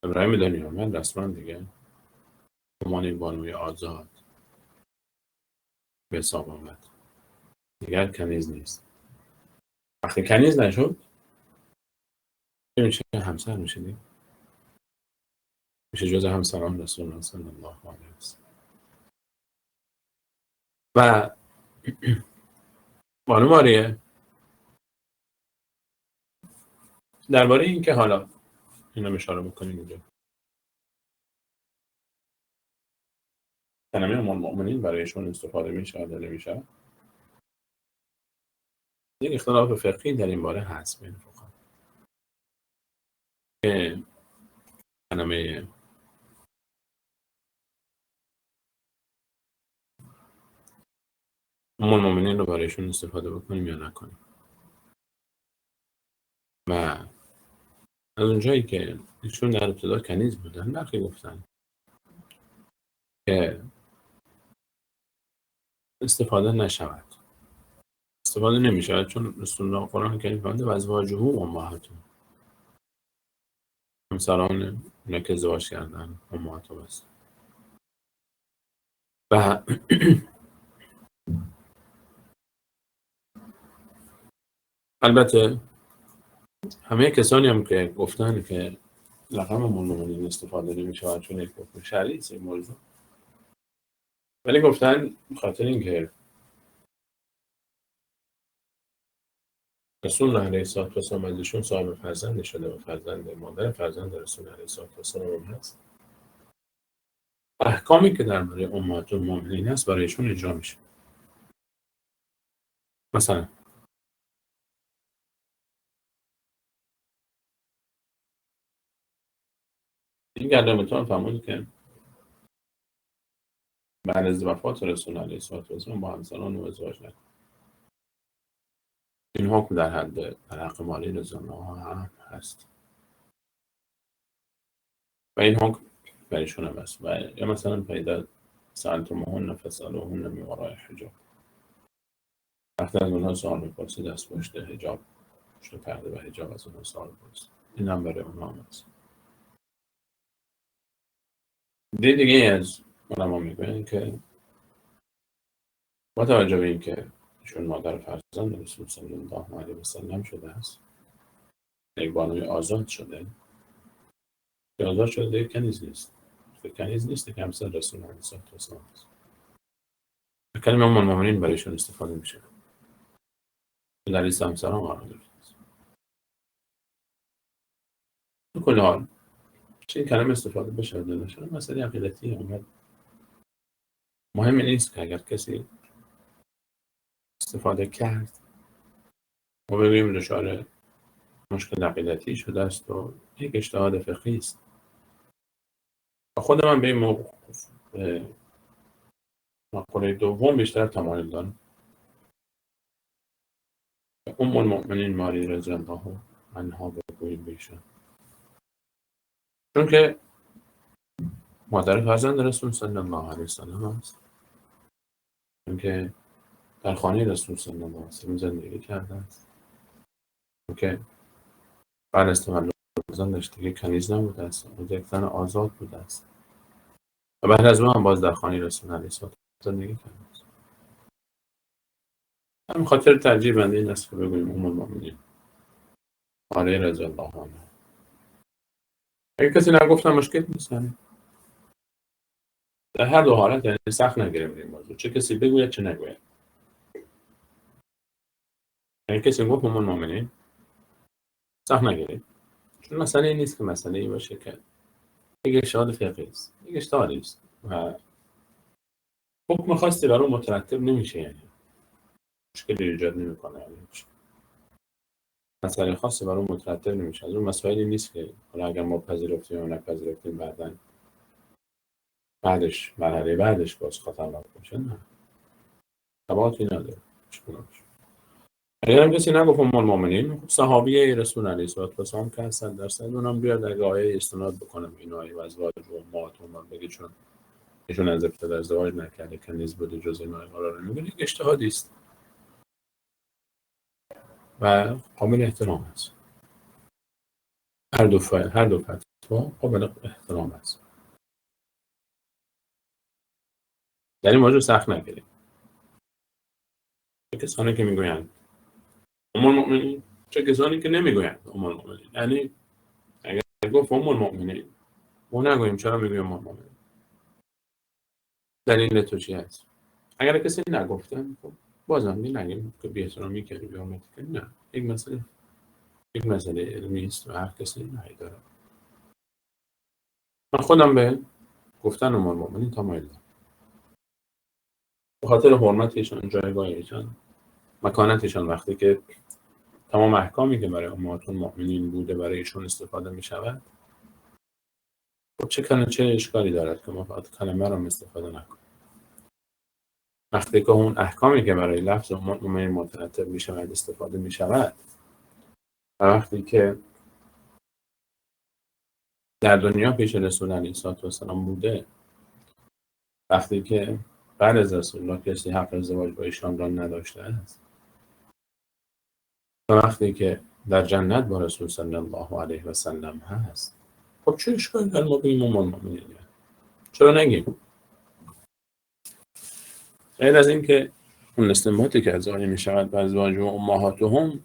Speaker 1: ابراهیم به دنیا آمد رسما دیگه به عنوان یک بانوی آزاد به حساب آمد، دیگر کنیز نیست. وقتی کنیز نشد میشه همسر، میشه دیگه میشه جز همسران رسول الله صلی الله علیه وسلم. و بانو ماریه درباره این که حالا اینو اشاره بکنیم اینجا کلمه ام المؤمنین برایشون استفاده میشه یا نمیشه، یک اختلاف فقهی در این باره هست بین فقها که کلمه المؤمنین رو برایشون استفاده بکنیم یا نکنیم. و از اونجایی که ایشون در ابتدا کنیز بودن، برخی گفتن که استفاده نشود، استفاده نمیشود، چون رسول الله قرآن کریم فرموده و ازواجه امهاتهم، همسران اونا که ازدواج کردن امهاتهم است. و البته همه کسانی هم که گفتن که رقم المؤمنین استفاده نمیشود چون یک حکم شرعی است این موضوع، ولی گفتن خاطر اینکه رسول الله علیه السلام از ایشون صاحب فرزند شده و فرزند مادر فرزند رسول علیه السلام هست، احکامی که درباره امهات المؤمنین هست برایشون اجرا میشه. مثلا این گردنتان فرمود که بعد از وفات رسول الله علیه السلام با همسران و ازدواج نکن. این حکم در حق مالی رضی الله هم هست و این حکم برایشون هم هست. و یا مثلا پیدا سألتموهن فاسألوهن من وراء حجاب، وقتی از اونها سوال میپرسید دست پشت حجاب، پشت پرده و حجاب از اونها سوال بپرسید. این هم برای اونها هم هست. دیگه از علما میگوین که با توجه به این که ایشون مادر فرزند رسول صلی الله علیه و سلم شده است، یک بانوی آزاد شده، که آزاد شده یک کنیز نیست، کنیز نیست که همسر رسول الله علیه و سلم است. کلمه ام المؤمنین برایشون استفاده میشه در لیست همسران قرار گرفته است. به کل حال چه این کلمه استفاده بشه یا نشه مسئله عقیدتی اومد. مهم نیست که اگر کسی استفاده کرد ما بگوییم دچار مشکل عقیدتی شده است و یک اجتهاد فقهی است. و خود من به این موقف مقوله دوم بیشتر تمایل دارم. ام المؤمنین ماری رضی الله عنها بگوییم بیشتر، چون که مادر فرزند رسول صلی الله علیه وسلم است، چون که در خانه رسول صلی الله علیه وسلم زندگی کرده است، چون که بعد از تولد فرزندش دیگه کنیز نبوده است، او یک زن آزاد بوده است و بعد از اون هم باز در خانه رسول علیه السلام زندگی کرده است. همین خاطر ترجیح بنده این است که بگوییم ام المؤمنین ماری رضی الله عنها. اگه کسی نگفتم مشکل نیست، در هر دو حالت یعنی سخت نگیریم این موضوع، چه کسی بگوید چه نگوید. اگه کسی گفت ام المؤمنین سخت نگیریم، چون مسئله نیست که مسئله ای باشه که یک اجتهاد فقهی است، یک اجتهادی است و حکم خاصی بر اون مترتب نمیشه، یعنی مشکلی ایجاد نمیکنه، یعنی مسئله خاصی بر اون مترتب نمیشه. از اون مسائلی نیست که حالا اگر ما پذیرفتیم و نپذیرفتیم بعدش مرحله بعدش باز خطرناک باشه. نه، تبعاتی نداره. اگر هم کسی نگفت ام المؤمنین صحابیه رسول علیه السلام که 100% اونم بیاد در آیه استناد بکنم این آیه و ازواج و امهاتهم بگه چون ایشون از ابتدا ازدواج نکرده کنیز بوده جز این آیه قرار نمیگیره، اجتهادی است و قابل احترام است. هر دو فتوا قابل احترام است. در این موضوع سخت نگیریم. چه کسانی که میگویند ام المؤمنین، چه کسانی که نمیگویند ام المؤمنین. یعنی اگر گفت ام المؤمنین ما نگوییم چرا میگویم ام المؤمنین، دلیل تو چی هست؟ اگر کسی نگفته خب بازم نگیم که بی احترامی کردیم یا حرمتی کردیم. نه، یک مسئله علمی است و هر کسی نهی داره. من خودم به گفتن ام المؤمنین تمایل دارم به خاطر حرمتشان، جایگاهشان، مکانتشان. وقتی که تمام احکامی که برای امهات المؤمنین بوده برایشون استفاده می شود، خب چه اشکالی دارد که ما فقط کلمه را استفاده نکنیم. وقتی که اون احکامی که برای لفظ مؤمن مترتب می شود استفاده می شود و وقتی که در دنیا پیش رسول علیه السلام بوده، وقتی که بعد از رسول الله کسی حق ازدواج با ایشان را نداشته است و وقتی که در جنت با رسول صلی الله علیه و سلم هست، خب چه اشکالی داره ما بگیم ام المؤمنین؟ چرا نگیم؟ غیر از این که اون استنباطی که از آیه می شود و ازواج و امهاتهم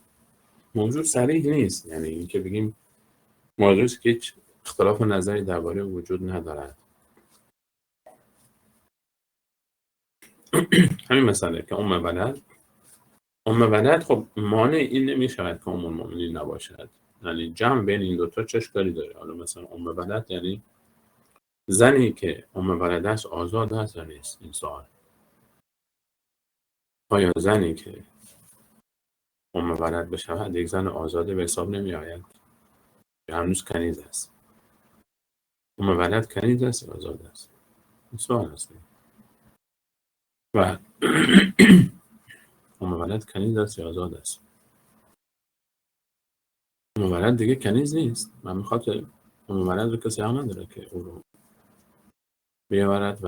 Speaker 1: موضوع صریح نیست، یعنی این که بگیم موضوعی که هیچ اختلاف نظری درباره وجود ندارد. همین مسئله که ام ولد خب مانع این نمی شود که ام المؤمنین نباشد، یعنی جمع بین این دوتا چه اشکالی داره؟ حالا مثلا ام ولد یعنی زنی که ام ولد است آزاد است یا نیست؟ این سوال. آیا زنی که ام ولد بشود یک زن آزاده به حساب نمی آید؟ یا هنوز کنیز است؟ ام ولد کنیز است یا آزاد است؟ این سوال است. و ام ولد کنیز است یا آزاد است؟ ام ولد دیگه کنیز نیست. من میخواد ام ولد رو کسی حق نداره که او رو بیاورد و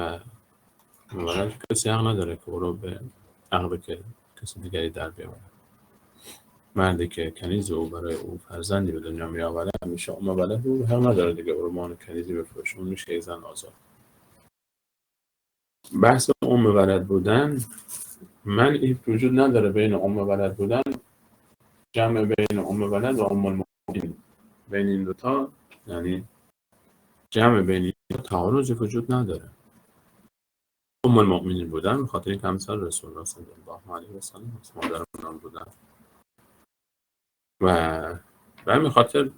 Speaker 1: ام ولد رو کسی حق نداره که او رو به عقب که کسی دیگری در بیاورد. مردی که کنیز او برای او فرزندی به دنیا می آورد میشه ام ولد، او حق نداره دیگه او رو مان کنیزی بفروشه، اون میشه زن آزاد. بحث ام ولد بودن من وجود نداره بین ام ولد بودن، جمع بین ام ولد و ام المؤمنین، بین این دوتا یعنی جمع بین این دو تعارضی وجود نداره. ام المؤمنین بودن به خاطر اینکه همسر رسول الله صلی الله علیه و سلم مادر اونان بودن و به همین خاطر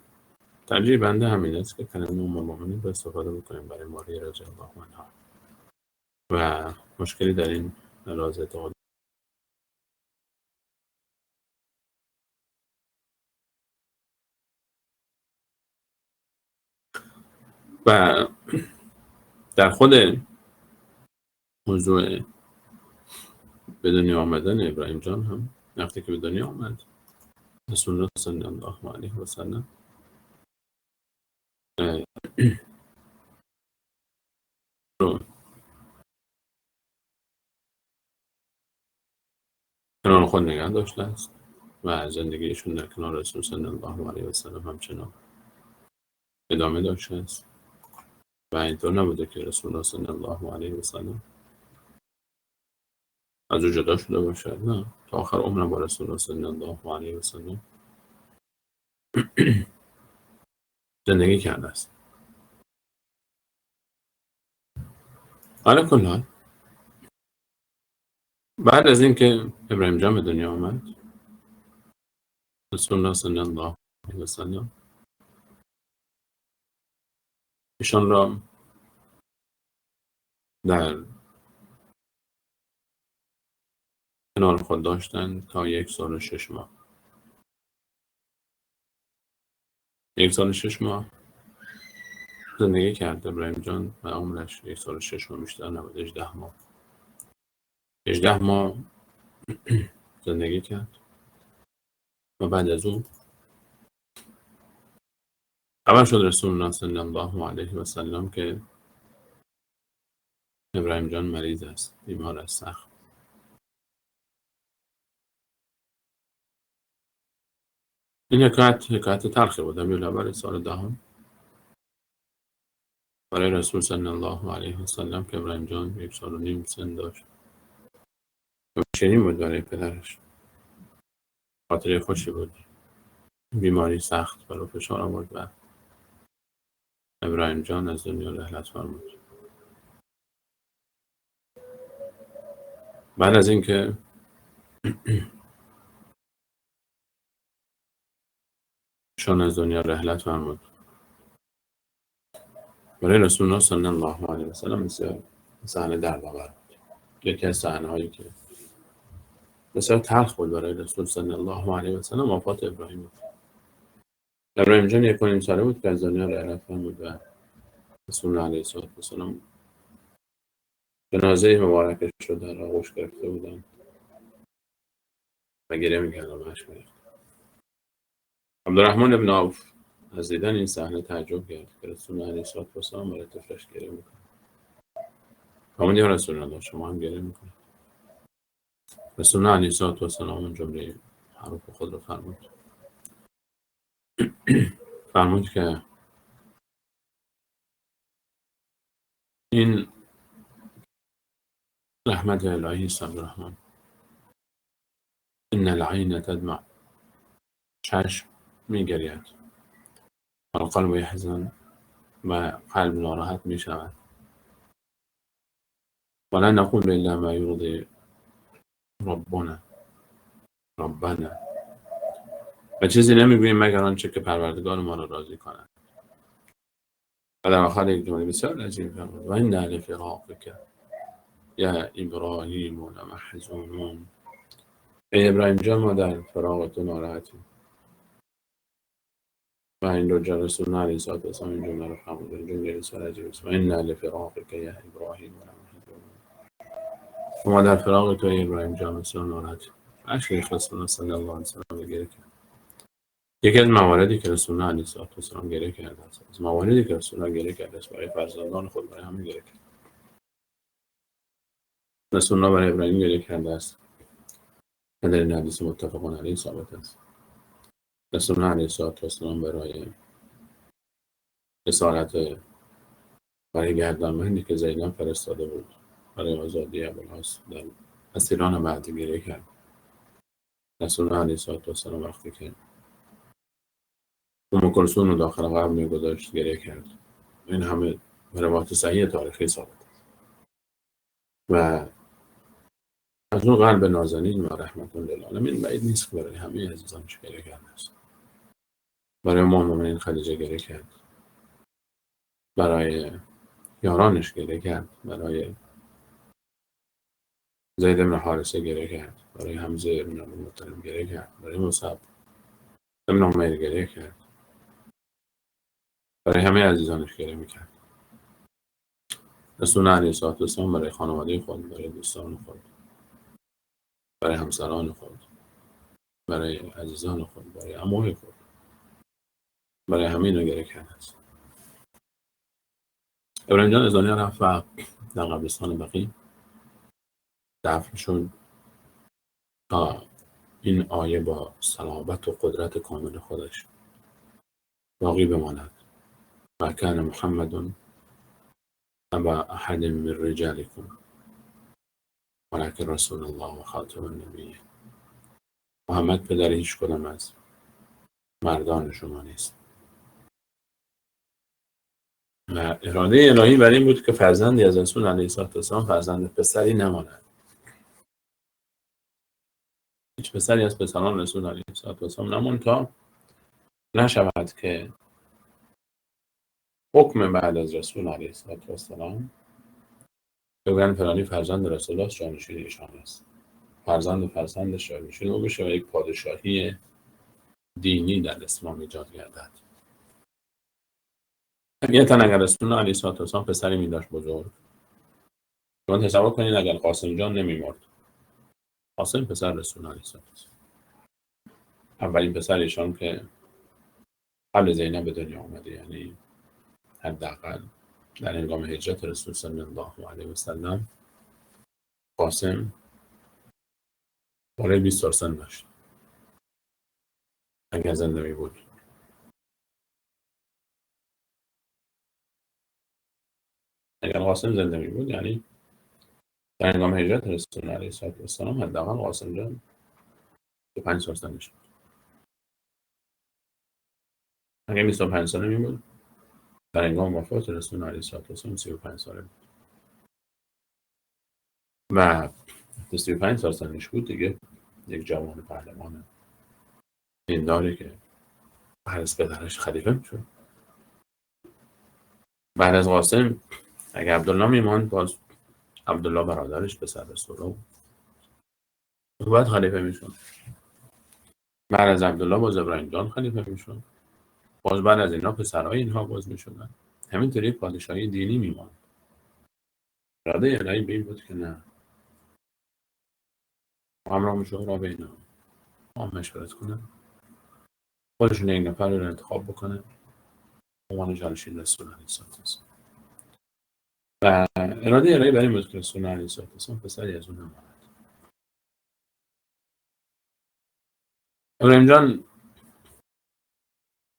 Speaker 1: ترجیح بنده همین است که کلمه ام المؤمنین رو استفاده بکنیم برای ماریه رضی الله عنها و مشکلی در این راز اعتقاد. و در خود موضوع به دنیا آمدن ابراهیم جان هم وقتی که به دنیا آمد رسول الله صلی الله علیه و سلم رو کنار خود نگه داشته است و زندگیشون در کنار رسول صلی الله علیه و سلم همچنان ادامه داشته است و اینطور نبوده که رسول الله صلی الله علیه و سلم از او جدا شده باشد، نه، تا آخر عمرم با رسول الله صلی الله علیه و سلم زندگی کرده است. علی کل حال بعد از اینکه ابراهیم جان به دنیا آمد رسول الله صلی الله علیه و سلم ایشان را در کنار خود داشتند تا 1 سال و 6 ماه. 1 سال و 6 ماه زندگی کرد ابراهیم جان و عمرش 1 سال و 6 ماه بیشتر نبود، 18 ماه. 18 ماه زندگی کرد و بعد از اون خبر شد رسول الله صلی الله علیه و سلم که ابراهیم جان مریض است، بیمار است سخت. این حکایت تلخی بود. برای سال دهم برای رسول صلی الله علیه و سلم که ابراهیم جان 1 سال و نیم سن داشت و چنین بود برای پدرش. خاطره خوشی بود. بیماری سخت برای فشار آورد و ابراهیم جان از دنیا رحلت فرمود. بعد از اینکه شان از دنیا رحلت فرمود برای رسول الله صلی الله علیه و سلم بسیار صحنه دردآور بود. یکی از صحنه‌هایی که بسیار تلخ بود برای رسول صلی الله علیه و سلم وفات ابراهیم بود. ابراهیم جان 1 ساله بود که از دنیا رحلت فرمود و رسول الله علیه و سلم جنازه مبارکش رو در آغوش گرفته بودن و گریه میکردن و اشک می‌ریختن. عبدالرحمن بن عوف از دیدن این صحنه تعجب کرد که رسول الله علیه السلام برای طفلش گریه میکنه. فرمود یا رسول الله شما هم گریه میکنید؟ رسول الله علیه السلام اون جمله معروف خود رو فرمود که این رحمت الهی است عبدالرحمن. ان العین تدمع، چشم میگرید، القلب یحزن، و قلب ناراحت میشود. ولا نقول الا ما یرضی ربنا، و چیزی نمیگوییم مگر آنچه که پروردگار ما را راضی کند. و در آخر یک جمله بسیار عجیب فرمود و انا لفراقک یا ابراهیم لمحزونون. ای ابراهیم جان ما در فراق تو ناراحتیم. و این رسول الله علیه السلام این جمله رو فرمود. این جمله بسیار عجیب است. و انا لفراقک یا ابراهیم لمحزونون. ما در فراق تو ای ابراهیم جان بسیار ناراحتیم. اشک رسول الله صلی الله علیه و سلم گریه کرد. یکی از مواردی که رسول الله علیه السلام گریه کرده است، از مواردی که رسول الله گریه کرده است برای فرزندان خود، برای همه گریه کرد. رسول الله برای ابراهیم گریه کرده است که در این حدیث متفق علیه ثابت است. رسول الله علیه السلام برای رسالت برای گردنبندی که زینب فرستاده بود برای آزادی ابوالعاص در اسیران بعدی گریه کرد. رسول الله علیه السلام وقتی که ام کلثوم رو داخل قبر می‌گذاشت گریه کرد. این همه روایات صحیح تاریخی ثابت است. و از اون قلب نازنین و رحمت للعالمین بعید نیست که برای همه عزیزانش گریه کرده است. برای مومنین خدیجه گریه کرد، برای یارانش گریه کرد، برای زید بن حارثه گریه کرد، برای حمزه بن عبدالمطلب گریه کرد، برای مصعب بن عمیر گریه کرد، برای همه عزیزانش گریه میکرد. رسول الله علیه السلام برای خانواده خود، برای دوستان خود، برای همسران خود، برای عزیزان خود، برای عموی خود، برای همه اینا گریه کرده است. ابراهیم جان از دنیا رفت و در قبرستان بقیع دفن شد تا این آیه با صلابت و قدرت کامل خودش باقی بماند. و کان محمد ابا احد من رجالکم ولکن رسول الله و خاتم النبیین. محمد پدر هیچ کدام از مردان شما نیست. و اراده الهی بر این بود که فرزندی از رسول علیه السلام فرزند پسری نماند. هیچ پسری از پسران رسول علیه السلام نماند تا نشود که حکم بعد از رسول علیه السلام بگویند فلانی فرزند رسول الله است، جانشین ایشان است. فرزندش جانشین او بشه و یک پادشاهی دینی در اسلام ایجاد گردد. طبیعتا اگر رسول الله علیه السلام پسری می‌داشت بزرگ، شما تصور کنید اگر قاسم جان نمی‌مرد. قاسم پسر رسول الله علیه السلام، اولین پسر ایشان که قبل زینب به دنیا آمده، یعنی حداقل در هنگام هجرت رسول صلی الله علیه و سلم قاسم بالای 20 سال داشت اگر زنده می بود. اگر قاسم زنده می بود یعنی در هنگام هجرت رسول الله علیه السلام حداقل قاسم جان 25 سال داشت. اگر 25 ساله می بود در هنگام وفات رسول الله علیه السلام 35 ساله بود. و 35 سال سنش بود دیگه یک جوان پهلوان این داره که بعد از پدرش خلیفه میشد. بعد از قاسم اگه عبدالله میماند، باز عبدالله برادرش پسر رسول الله بعد خلیفه میشد. بعد از عبدالله باز ابراهیم جان خلیفه میشد. باز بعد از اینا پسرهای اینها باز میشدن. همینطوری پادشاهی دینی میماند. اراده الهی به این بود که نه، امرام شورا بینهم، با هم مشورت کنن، خودشون یک نفر رو انتخاب بکنن عنوان جانشین رسول علیه السلام. و اراده الهی برای این بود که رسول علیه السلام پسری از اون نماند. ابراهیم جان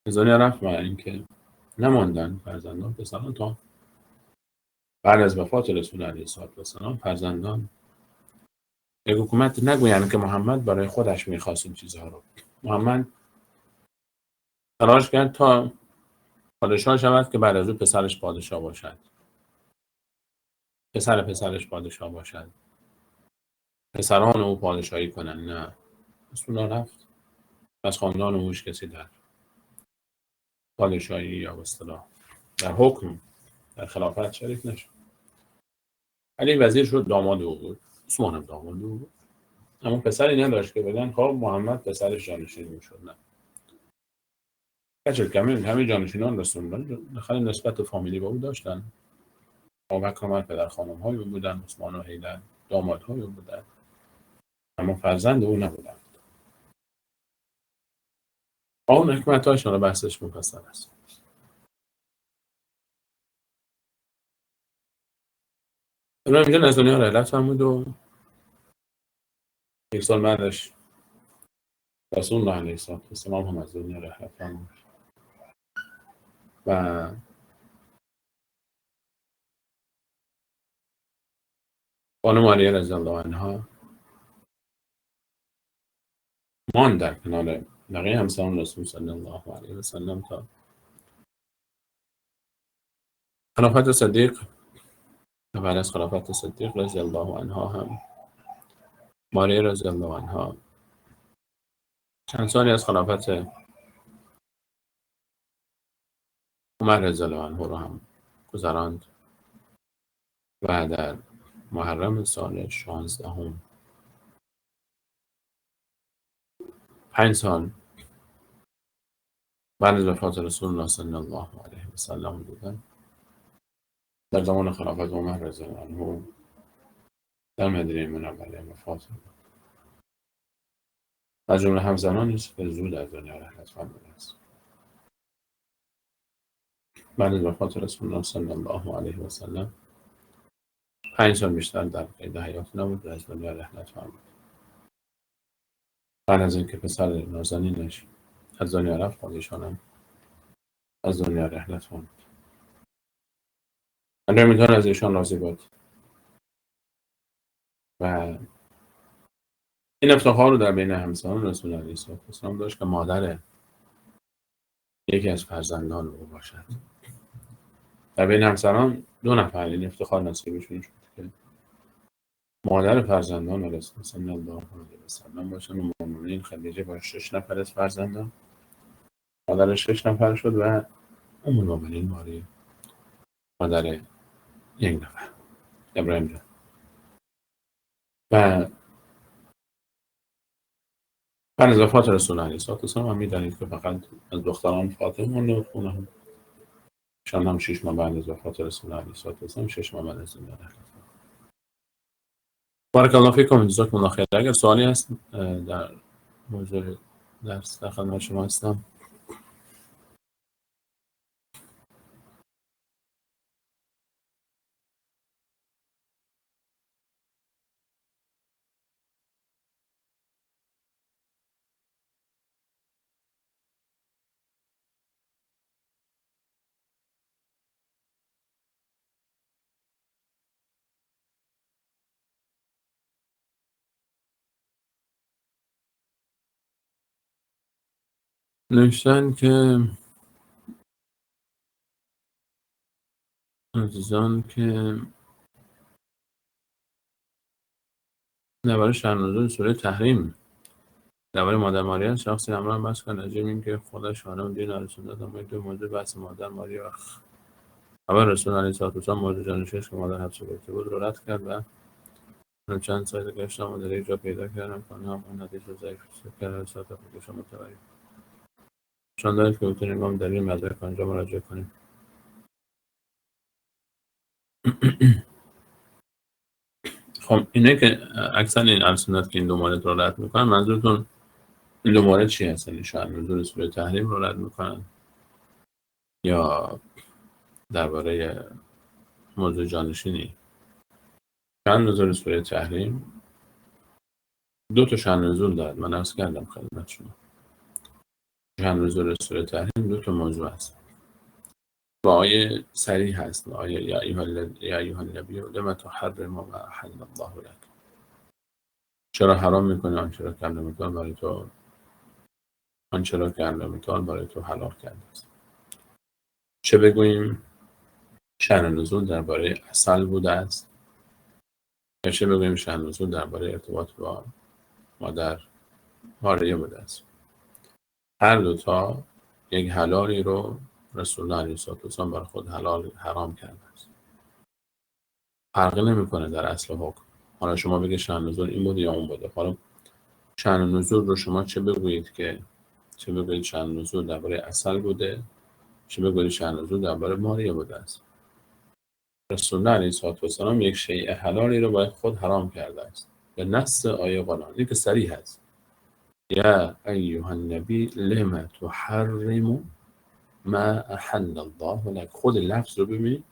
Speaker 1: از دنیا رفت و اینکه نماندن فرزندان پسران تا بعد از وفات رسول علیه السلام فرزندان یک حکومت نگویند که محمد برای خودش میخواست این چیزها رو. محمد تلاش کرد تا پادشاه شود که بعد از او پسرش پادشاه باشد، پسرش پادشاه باشد، پسران او پادشاهی کنند. نه، رسول الله رفت، از خاندان اوش کسی در پادشاهی یا به اصطلاح در حکم در خلافت شریک نشد. علی وزیر شد، داماد او بود، عثمان هم داماد او بود، اما پسری نداشت که بگن خب محمد پسرش جانشین میشد. نه، کچل کمی همه جانشینان رسول الله بالاخره نسبت فامیلی با او داشتن. ابوبکر و پدر خانم های او بودن، عثمان و حیدر داماد های او بودن، اما فرزند او نبودن. اون حکمت هاشون رو بحثش مفصل است. ابراهیم جان از دنیا رحلت فرمود و یک سال بعدش رسول الله علیه السلام هم از دنیا رحلت فرمود و خانم علیه رضی الله عنها ماند در کنار بقیه همسران رسول صلی الله علیه و سلم تا خلافت صدیق. و بعد از خلافت صدیق رضی الله عنها هم ماریه رضی الله عنها چند سالی از خلافت عمر رضی الله عنه رو هم گذراند و در محرم سال 16 5 سال بعد از وفات رسول الله صلی الله علیه و سلم بودن. در زمان خلافت عمر رضی الله عنه در مدینه منوره وفات بود. از جمله همزنانی است که زود از دنیا رحلت فرموده است. بعد از وفات رسول الله صلی الله علیه و سلم 5 سال بیشتر در قید حیات نبود و از دنیا رحلت فرمود. بعد از اینکه پسر نازنینش از دنیا رفت، ایشان از دنیا رحلت فرمود. من نمی‌دانم از ایشان راضی بود و این افتخار رو در بین همسران رسول الله علیه السلام داشت که مادر یکی از فرزندان او باشد. در بین همسران 2 نفر این افتخار نصیبشون شد که مادر فرزندان رسول صلی الله علیه و سلم باشن و مومنین خدیجه با 6 نفر از فرزندان مادر 6 نفر شد و ام المؤمنین ماری مادر 1 نفر ابراهیم جان. و بعد از وفات رسول الله علیه السلام هم می‌دانید که فقط از دختران فاطمه مونده و خونه هم شان هم 6 ماه بعد از وفات رسول الله علیه السلام 6 ماه بعد از دنیا رفت. بارک الله فیکم، جزاکم الله خیر. اگر سوالی هست در موضوع درس در خدمت شما هستم. نوشتن که عزیزان که درباره شأن نزول سوره تحریم درباره مادر ماریا شخصی همراه بحث کن راجع به اینکه خدا شانه دین رسول الله دو موضوع بحث مادر ماریا و خبر رسول الله علیه السلام مورد جانشینش که مادر حفصه گفته بود رو رد کرد و من چند سایت گشتم و در یک جا پیدا کردم که آنها اون حدیث رو ضعیف کرده سایت اپلیکیشن متوری شان دارید که بتونیم هم در این مدرک آنجا مراجعه کنیم. خب اینه که اکثر این السنت که این دو مورد رو رد میکنن، منظورتون این دو مورد چی هستن؟ شأن نزول سوره تحریم رو رد میکنن یا درباره موضوع جانشینی؟ شأن نزول سوره تحریم دو تا شأن نزول دارد. من عرض کردم خدمت شما شأن نزول سوره تحریم دو تا موضوع هست. با آیه صریح هست، آیه یا ایها النبی لم تحرم ما احل الله لك، چرا حرام میکنی آنچه را که الله متعال برای تو برای تو حلال کرده است. چه بگوییم شأن نزول درباره عسل بوده است یا چه بگوییم شأن نزول درباره ارتباط با مادر ماریه بوده است. هر دوتا یک حلالی رو رسول الله علیه السلام برای خود حرام کرده است. فرقی نمیکنه در اصل حکم. حالا شما بگید شأن نزول این بوده یا اون بوده. حالا شأن نزول رو شما چه بگویید شأن نزول درباره عسل بوده، چه بگویید شأن نزول درباره ماریه بوده است. رسول الله علیه السلام یک شیء حلالی رو برای خود حرام کرده است به نص آیه قرآن. این که صریح است، یا ایها النبی لم تحرم ما احل الله لك. خود لفظ رو ببینید،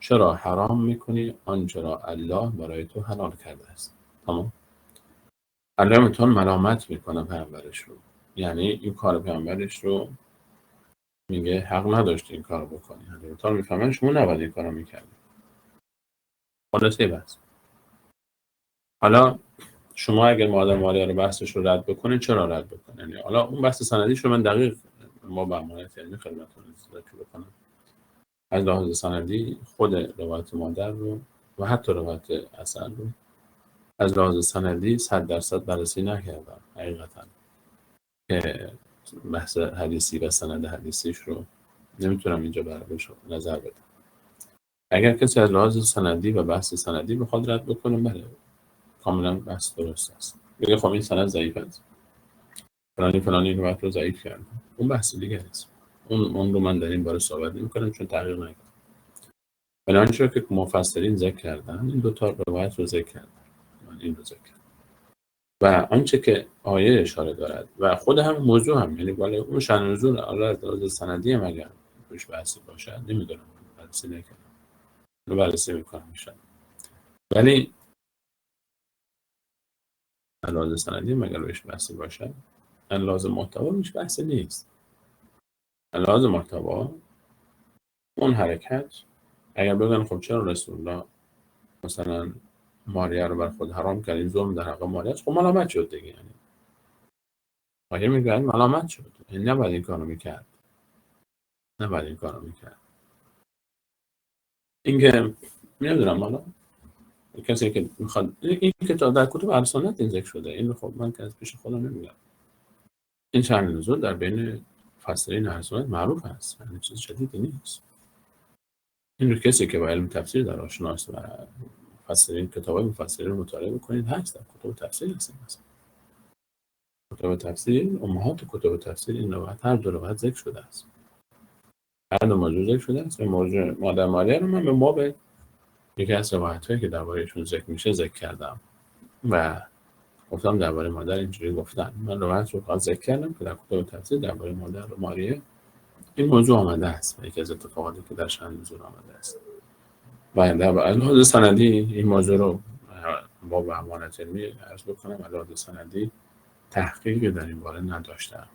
Speaker 1: چرا حرام میکنی آنچه را الله برای تو حلال کرده است. تمام. الله متعال ملامت میکنه پیامبرش رو، یعنی این کار پیامبرش رو میگه حق نداشتی این کارو بکنی. الله متعال میفهمن شما نباید این کارو میکردی. خلاصه بس. حالا شما اگر مادر ماریه رو بحثش رو رد بکنید، چرا رد بکنید؟ یعنی حالا اون بحث سندیش رو من دقیق ما به امانت علمی خدمتتون ذکر بکنم. از لحاظ سندی خود روایت مادر رو و حتی روایت عسل رو از لحاظ سندی 100% بررسی نکردم حقیقتا، که بحث حدیثی و سند حدیثیش رو نمیتونم اینجا برش نظر بدم. اگر کسی از لحاظ سندی و بحث سندی بخواد رد بکنه، بله کاملا بحث درست است. بگه خب این سند ضعیف است، فلانی روایت رو ضعیف کرده، اون بحث دیگه است. اون رو من در این باره صحبت نمی‌کنم چون تحقیق نکردم. بنابراین که مفسرین ذکر کردن این دو تا روایت رو ذکر کردن، من این رو ذکر کردم و آنچه که آیه اشاره دارد و خود هم موضوع هم، یعنی بالا اون شأن نزول الله از لحاظ سندی هم اگر روش بحثی باشه نمیدونم، بررسی نکردم، رو بررسی میکنم میشن، ولی از لحاظ سندی هم اگر روش بحثی باشه، از لحاظ محتوا روش بحثی نیست. از لحاظ محتوا اون حرکت اگر بگن خب چرا رسول الله مثلا ماریه رو بر خود حرام کرد، این ظلم در حق ماریه است، خب ملامت شد دیگه. یعنی آیه میگه ملامت شد، این نباید این کارو میکرد. این که نمیدونم، حالا کسی که میخواد این که در کتب ارسانت این ذکر شده، این خب من که از پیش خودم نمیگم. این شأن نزول در بین مفسرین ارسانت معروف هست، یعنی چیز جدیدی نیست. این رو کسی که با علم تفسیر در آشناست و کتابای مفسرین رو مطالعه بکنید هست، در کتب تفسیر هست. مثلا کتب تفسیر، امهات کتب تفسیر این روایت، هر دو روایت ذکر شده است، هر دو موضوع ذکر شده است. موضوع مادر ماریه رو من به ما به یکی از روایت‌هایی که درباره‌شون ذکر میشه ذکر کردم و گفتم درباره مادر اینجوری گفتن. من روایت رو ذکر کردم که در کتب تفسیر درباره مادر ماریه این موضوع آمده است، یکی از اتفاقاتی که در شأن نزول آمده است. و در لحاظ سندی این موضوع رو با به امانت علمی عرض بکنم، لحاظ سندی تحقیقی در این باره نداشتم.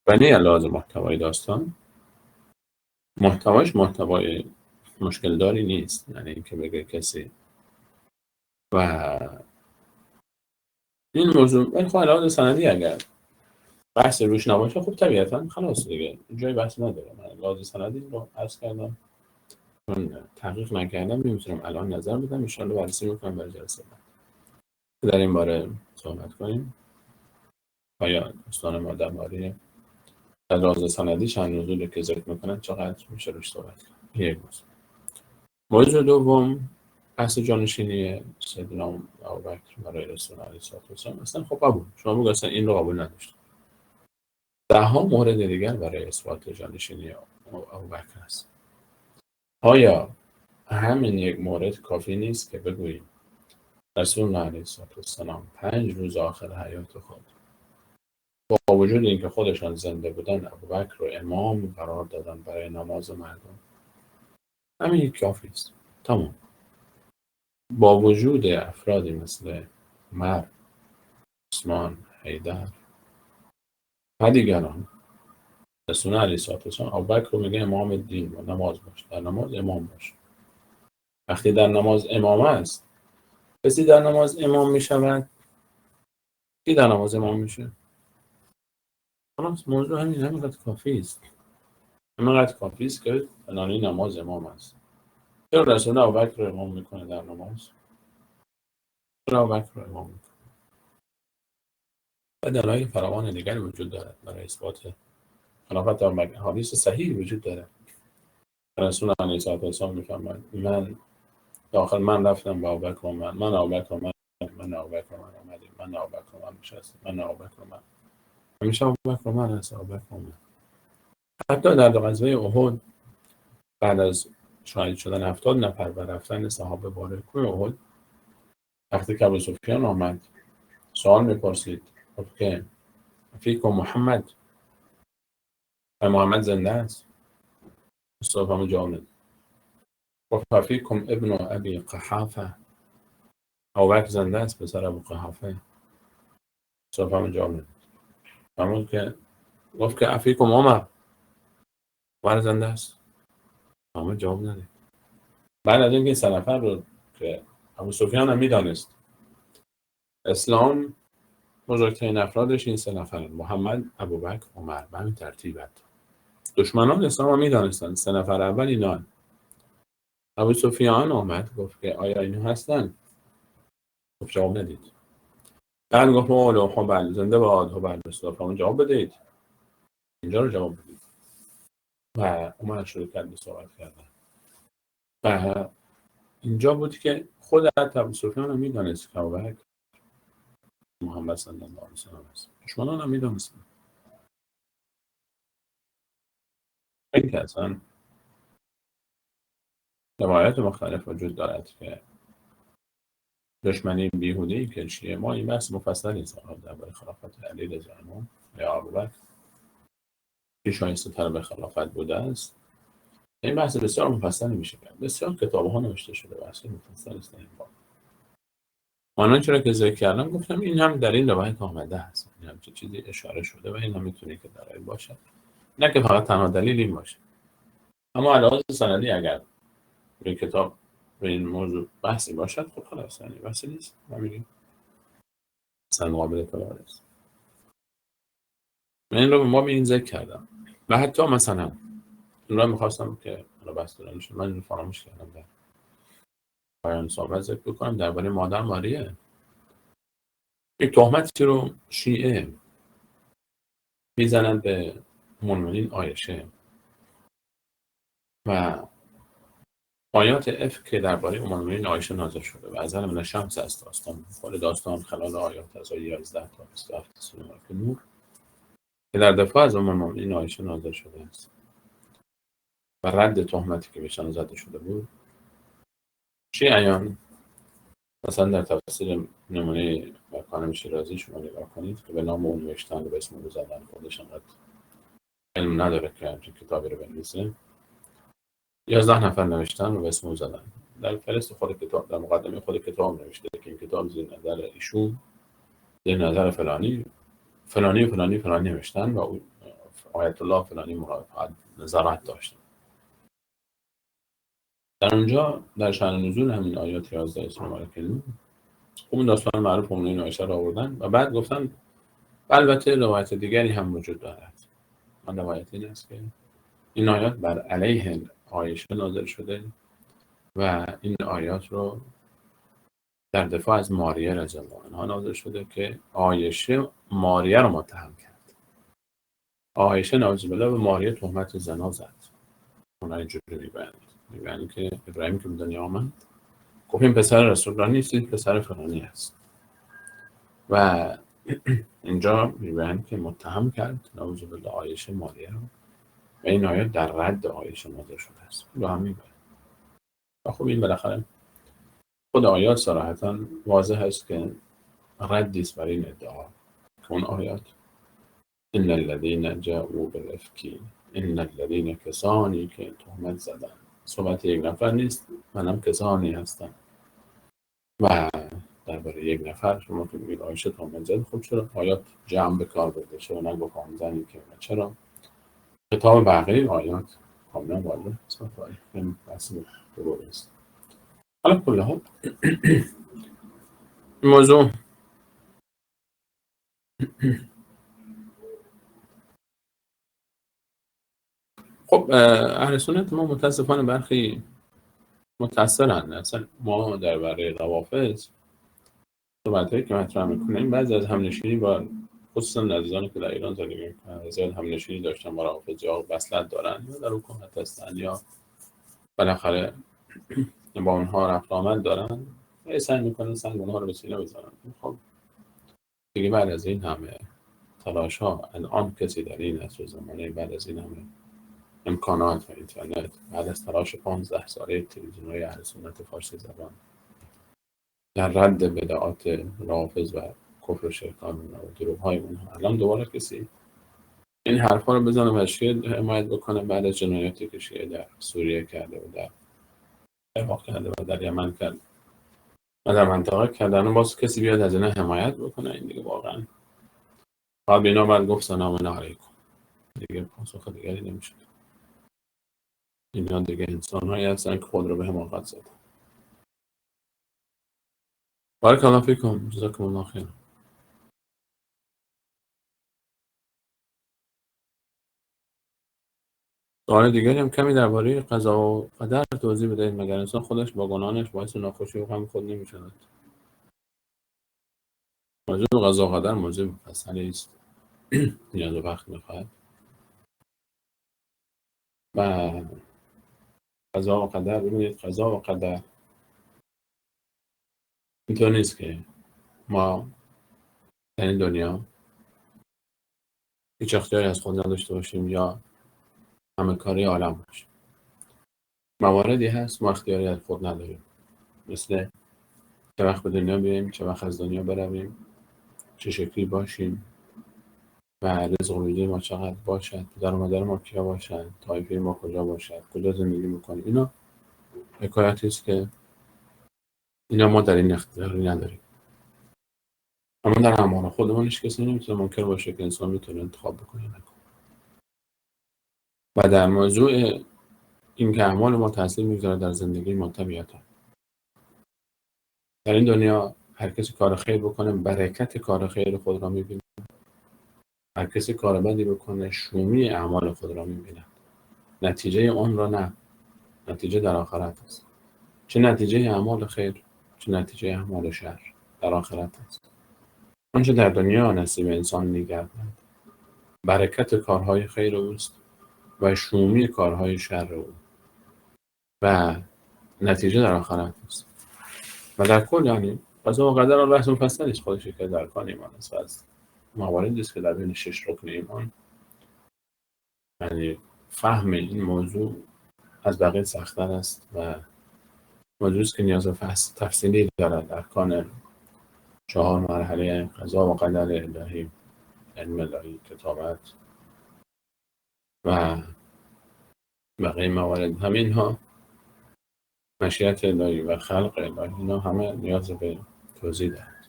Speaker 1: ولی لحاظ محتوای داستان، محتوای مشکل داری نیست. یعنی اینکه بگه کسی و این موضوع، ولی خب لحاظ سندی اگر بحث روش نباشه خب طبیعتا خلاص دیگه جای بحث نداره. من لحاظ سندی رو عرض کردم، من تحقیق نکردم، نمیتونم الان نظر بدم. ان شاءالله بررسی میکنم برای جلسه بعد در این باره صحبت کنیم. آیا دوستان ما درباره از لحاظ سندی شأن نزول که ذکر میکنن چقدر میشه روش صحبت کنیم؟ یک موضوع دوم بحث جانشینی سیدنا ابوبکر برای رسول الله صلی الله علیه و سلم. اصلا خب قبول، شما بگید اصلا این رو قبول نداشت. ده ها مورد دیگر برای اثبات جانشینی ابوبکر هست. آیا همین یک مورد کافی نیست که بگوییم رسول الله علیه السلام 5 روز آخر حیات خود با وجود اینکه خودشان زنده بودن ابوبکر رو امام قرار دادن برای نماز مردم. همین یک کافی است. تمام. با وجود افرادی مثل عمر، عثمان، حیدر و دیگران، رسول الله علیه السلام ابوبکر رو میگه امام دین و نماز باش، در نماز امام باش. وقتی در نماز امام است، کسی در نماز امام میشود، کی در نماز امام میشه؟ خلاص موضوع همینقدر کافی است. همینقدر کافی است که فلانی نماز امام است. چرا رسول الله ابوبکر رو امام میکنه در نماز؟ چرا ابوبکر رو امام میکنه؟ و دلایل فراوان دیگری وجود دارد برای اثبات خلافت ابوبکر. حدیث صحیح وجود دارد. رسول الله علیه السلام میفرماید من داخل من رفتم با ابوبکر و من ابوبکر و من ابوبکر و من آمدیم، من ابوبکر و من نشستیم، من ابوبکر و من همیشه ابوبکر و من هست، ابوبکر و من. حتی در غزوه احد بعد از شهید شدن 70 نفر و رفتن صحابه بالای کوه احد، وقتی که ابوسفیان آمد سوال میپرسید گفت که فیکم محمد، و محمد زنده است؟ مصطفی جواب نداد. گفت فیکم ابن ابی قحافه، ابوبکر زنده است پسر ابو قحافه؟ مصطفی جواب نداد. فرمود که گفت که افیکم عمر زنده است؟ محمد جواب نداد. بعد از اینکه 3 نفر رو که ابوسفیان هم میدانست اسلام بزرگترین افرادش این 3 نفرن، محمد، ابوبکر، عمر، به همین ترتیبت. دشمنان اسلام هم میدانستن 3 نفر اول اینا. ابوسفیان آمد گفت که آیا اینا هستن؟ گفت جواب ندید. بعد گفت اوه خب زنده باد بله مصطفی جواب بدید، اینجا رو جواب بدید. و عمر شروع کرد به صحبت کردن. و اینجا بود که خود ابوسفیان هم میدانست که ابوبکر محمد صلی الله علیه و سلم است. دشمنان هم میدانستن. این که اصلا روایت مختلف وجود دارد که دشمنی بیهوده‌ای که چیه. ما این بحث مفصلی است درباره خلافت علی رضی الله عنه یا ابوبکر که شایسته تر به خلافت بوده است. این بحث بسیار مفصلی میشه کرد. بسیار کتاب‌ها نوشته شده بحث مفصلی است این باب. من چرا که ذکر کردم گفتم این هم در این روایت آمده است. این هم چیزی اشاره شده و این هم میتونه که دلایل باشه. نه که فقط تنها دلیل این باشه. اما علاوه سندی اگر به کتاب به این موضوع بحثی باشد خب خلاص یعنی بحثی نیست. ما میگیم اصلا قابل اعتبار است. من این رو به ما به این ذکر کردم و حتی مثلا این رو میخواستم که حالا بحث دارم من این رو فراموش کردم در پایان صحبت ذکر بکنم درباره مادر ماریه. یک تهمتی رو شیعه میزنند به المؤمنین عایشه و آیات افک که درباره المؤمنین عایشه نازل شده و ازل من الشمس است داستان خود داستان خلال آیات از آیه 11 تا 27 سوره نور که در دفاع از المؤمنین عایشه نازل شده است و رد تهمتی که بهشان زده شده بود. شیعیان مثلا در تفسیر نمونه برکانم شیرازی شما نگاه کنید که به نام اون نوشتن و به اسم او زدن خودش انقدر علم نداره که همچین کتابی رو بنویسه. 11 نفر نوشتن و به اسم او زدن. در فهرست خود کتاب در مقدمه خود کتاب نوشته که این کتاب زیر نظر ایشون زیر نظر فلانی فلانی فلانی فلانی نوشتن و آیت الله فلانی مرافعت نظارت داشتن. در اونجا در شأن نزول همین آیات 11 سوره مبارکه نور اون داستان معروف المؤمنین عایشه را آوردن و بعد گفتن البته روایت دیگری هم وجود دارد. من روایت این است که این آیات بر علیه عایشه نازل شده و این آیات رو در دفاع از ماریه رضی الله عنها نازل شده که عایشه ماریه رو متهم کرد. عایشه نعوذ بالله به ماریه تهمت زنا زد. اونها اینجوری میگن که ابراهیم که به دنیا آمد گفت این پسر رسول الله نیست، این پسر فلانی است و اینجا میگن که متهم کرد نعوذ بالله عایشه ماریه رو و این آیات در رد عایشه نازل شده است. رو هم میگن خب این بالاخره خود آیات صراحتا واضح است که ردی است بر این ادعا. اون آیات ان الذین جاءوا بالافک، ان الذین، کسانی که تهمت زدن، صحبت یک نفر نیست، منم کسانی هستم. و درباره یک نفر شما که میگید عایشه تهمت زد، خب چرا آیات جمع به کار برده؟ چرا نگفت آن زنی که؟ چرا کتاب بقیه آیات کاملا واضح است؟ این بحث درست است. حالا کل ها موضوع خب اهل سنت ما متاسفانه برخی متأثرن. اصلا ما درباره روافض صحبت‌هایی که مطرح می‌کنیم، بعضی از همنشینی با خصوصا عزیزانی که در ایران زندگی می‌کنن زیاد همنشینی داشتن با روافض، یا وصلت دارن یا در حکومت هستن یا بالاخره با اونها رفت آمد دارن، سعی می‌کنن سنگ اونها رو به سینه بزنن. خب دیگه بعد از این همه تلاش‌ها الان کسی در این عصر زمانه، بعد از این همه امکانات و اینترنت، بعد از تلاش 15 ساله تلویزیون‌های اهل سنت فارسی زبان در رد بدعات رافض و کفر و شرکان و دروغ‌های اونها، الان دوباره کسی این حرفا رو بزنه و شیعه حمایت بکنه بعد از جنایاتی که شیعه در سوریه کرده و در عراق کرده و در یمن کرده و در منطقه کردن، باز کسی بیاد از اینا حمایت بکنه، این دیگه واقعا باید بینا باید گفت سلام علیکم، دیگه پاسخ دیگری نمیشه. اینا دیگه انسان‌هایی هستن که خود رو به حماقت زدن. بارک الله فیکم، جزاکم الله خیر. سوال دیگری هم کمی درباره قضا و قدر توضیح بدهید. مگر انسان خودش با گناهانش باعث ناخوشی و غم خود نمی‌شود؟ موضوع قضا و قدر موضوع مفصلی است، نیاز به وقت می‌خواهد. و قضا و قدر، ببینید قضا و قدر اینطور نیست که ما در این دنیا هیچ اختیاری از خود نداشته باشیم یا همه کاری عالم باشیم. مواردی هست ما اختیاری از خود نداریم، مثل چه وقت به دنیا بیاییم، چه وقت از دنیا برویم، چه شکلی باشیم و رزق و روزی ما چقدر باشد، پدر و مادر ما کیا باشد، طایفه ما کجا باشد، کجا زندگی میکنیم. اینا حکایتی است که اینا ما در این اختیاری نداریم. اما در اعمال خودمونش کسی نمیتونه منکر باشه که انسان میتونه انتخاب بکنه نکنه. و در موضوع این که اعمال ما تاثیر میگذاره در زندگی ما، طبیعتا در این دنیا هر کسی کار خیر بکنه برکت کار خیر خود را میبینه، هر کسی کار بدی بکنه شومی اعمال خود را میبینه، نتیجه اون را نه، نتیجه در آخرت است. چه نتیجه اعمال خیر، چه نتیجه اعمال شر در آخرت است. آنچه در دنیا نصیب انسان می‌گردد برکت کارهای خیر اوست و شومی کارهای شر او و نتیجه در آخرت است. و در کل یعنی قضا و قدر را بحث مفصلی است، خودش که در کار ایمان است و از مواردی است که در بین 6 رکن ایمان، یعنی فهم این موضوع از بقیه سخت‌تر است و موضوعی است که نیاز به تفصیلی دارد. ارکان 4 مرحله قضا و قدر الهی، علم الهی، کتابت و بقیه موارد، همین ها مشیت الهی و خلق الهی، اینا همه نیاز به توضیح دارد.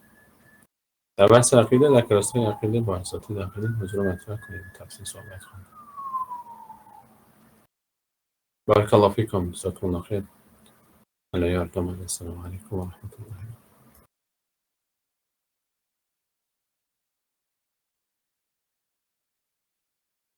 Speaker 1: در بحث عقیده، در کلاس‌های عقیده با اساتید عقیده موضوع رو مطرح کنید، تفصیل صحبت کنید. بارک الله فیکم، جزاکم الله خیر. الله یارتم. السلام علیکم و رحمت الله.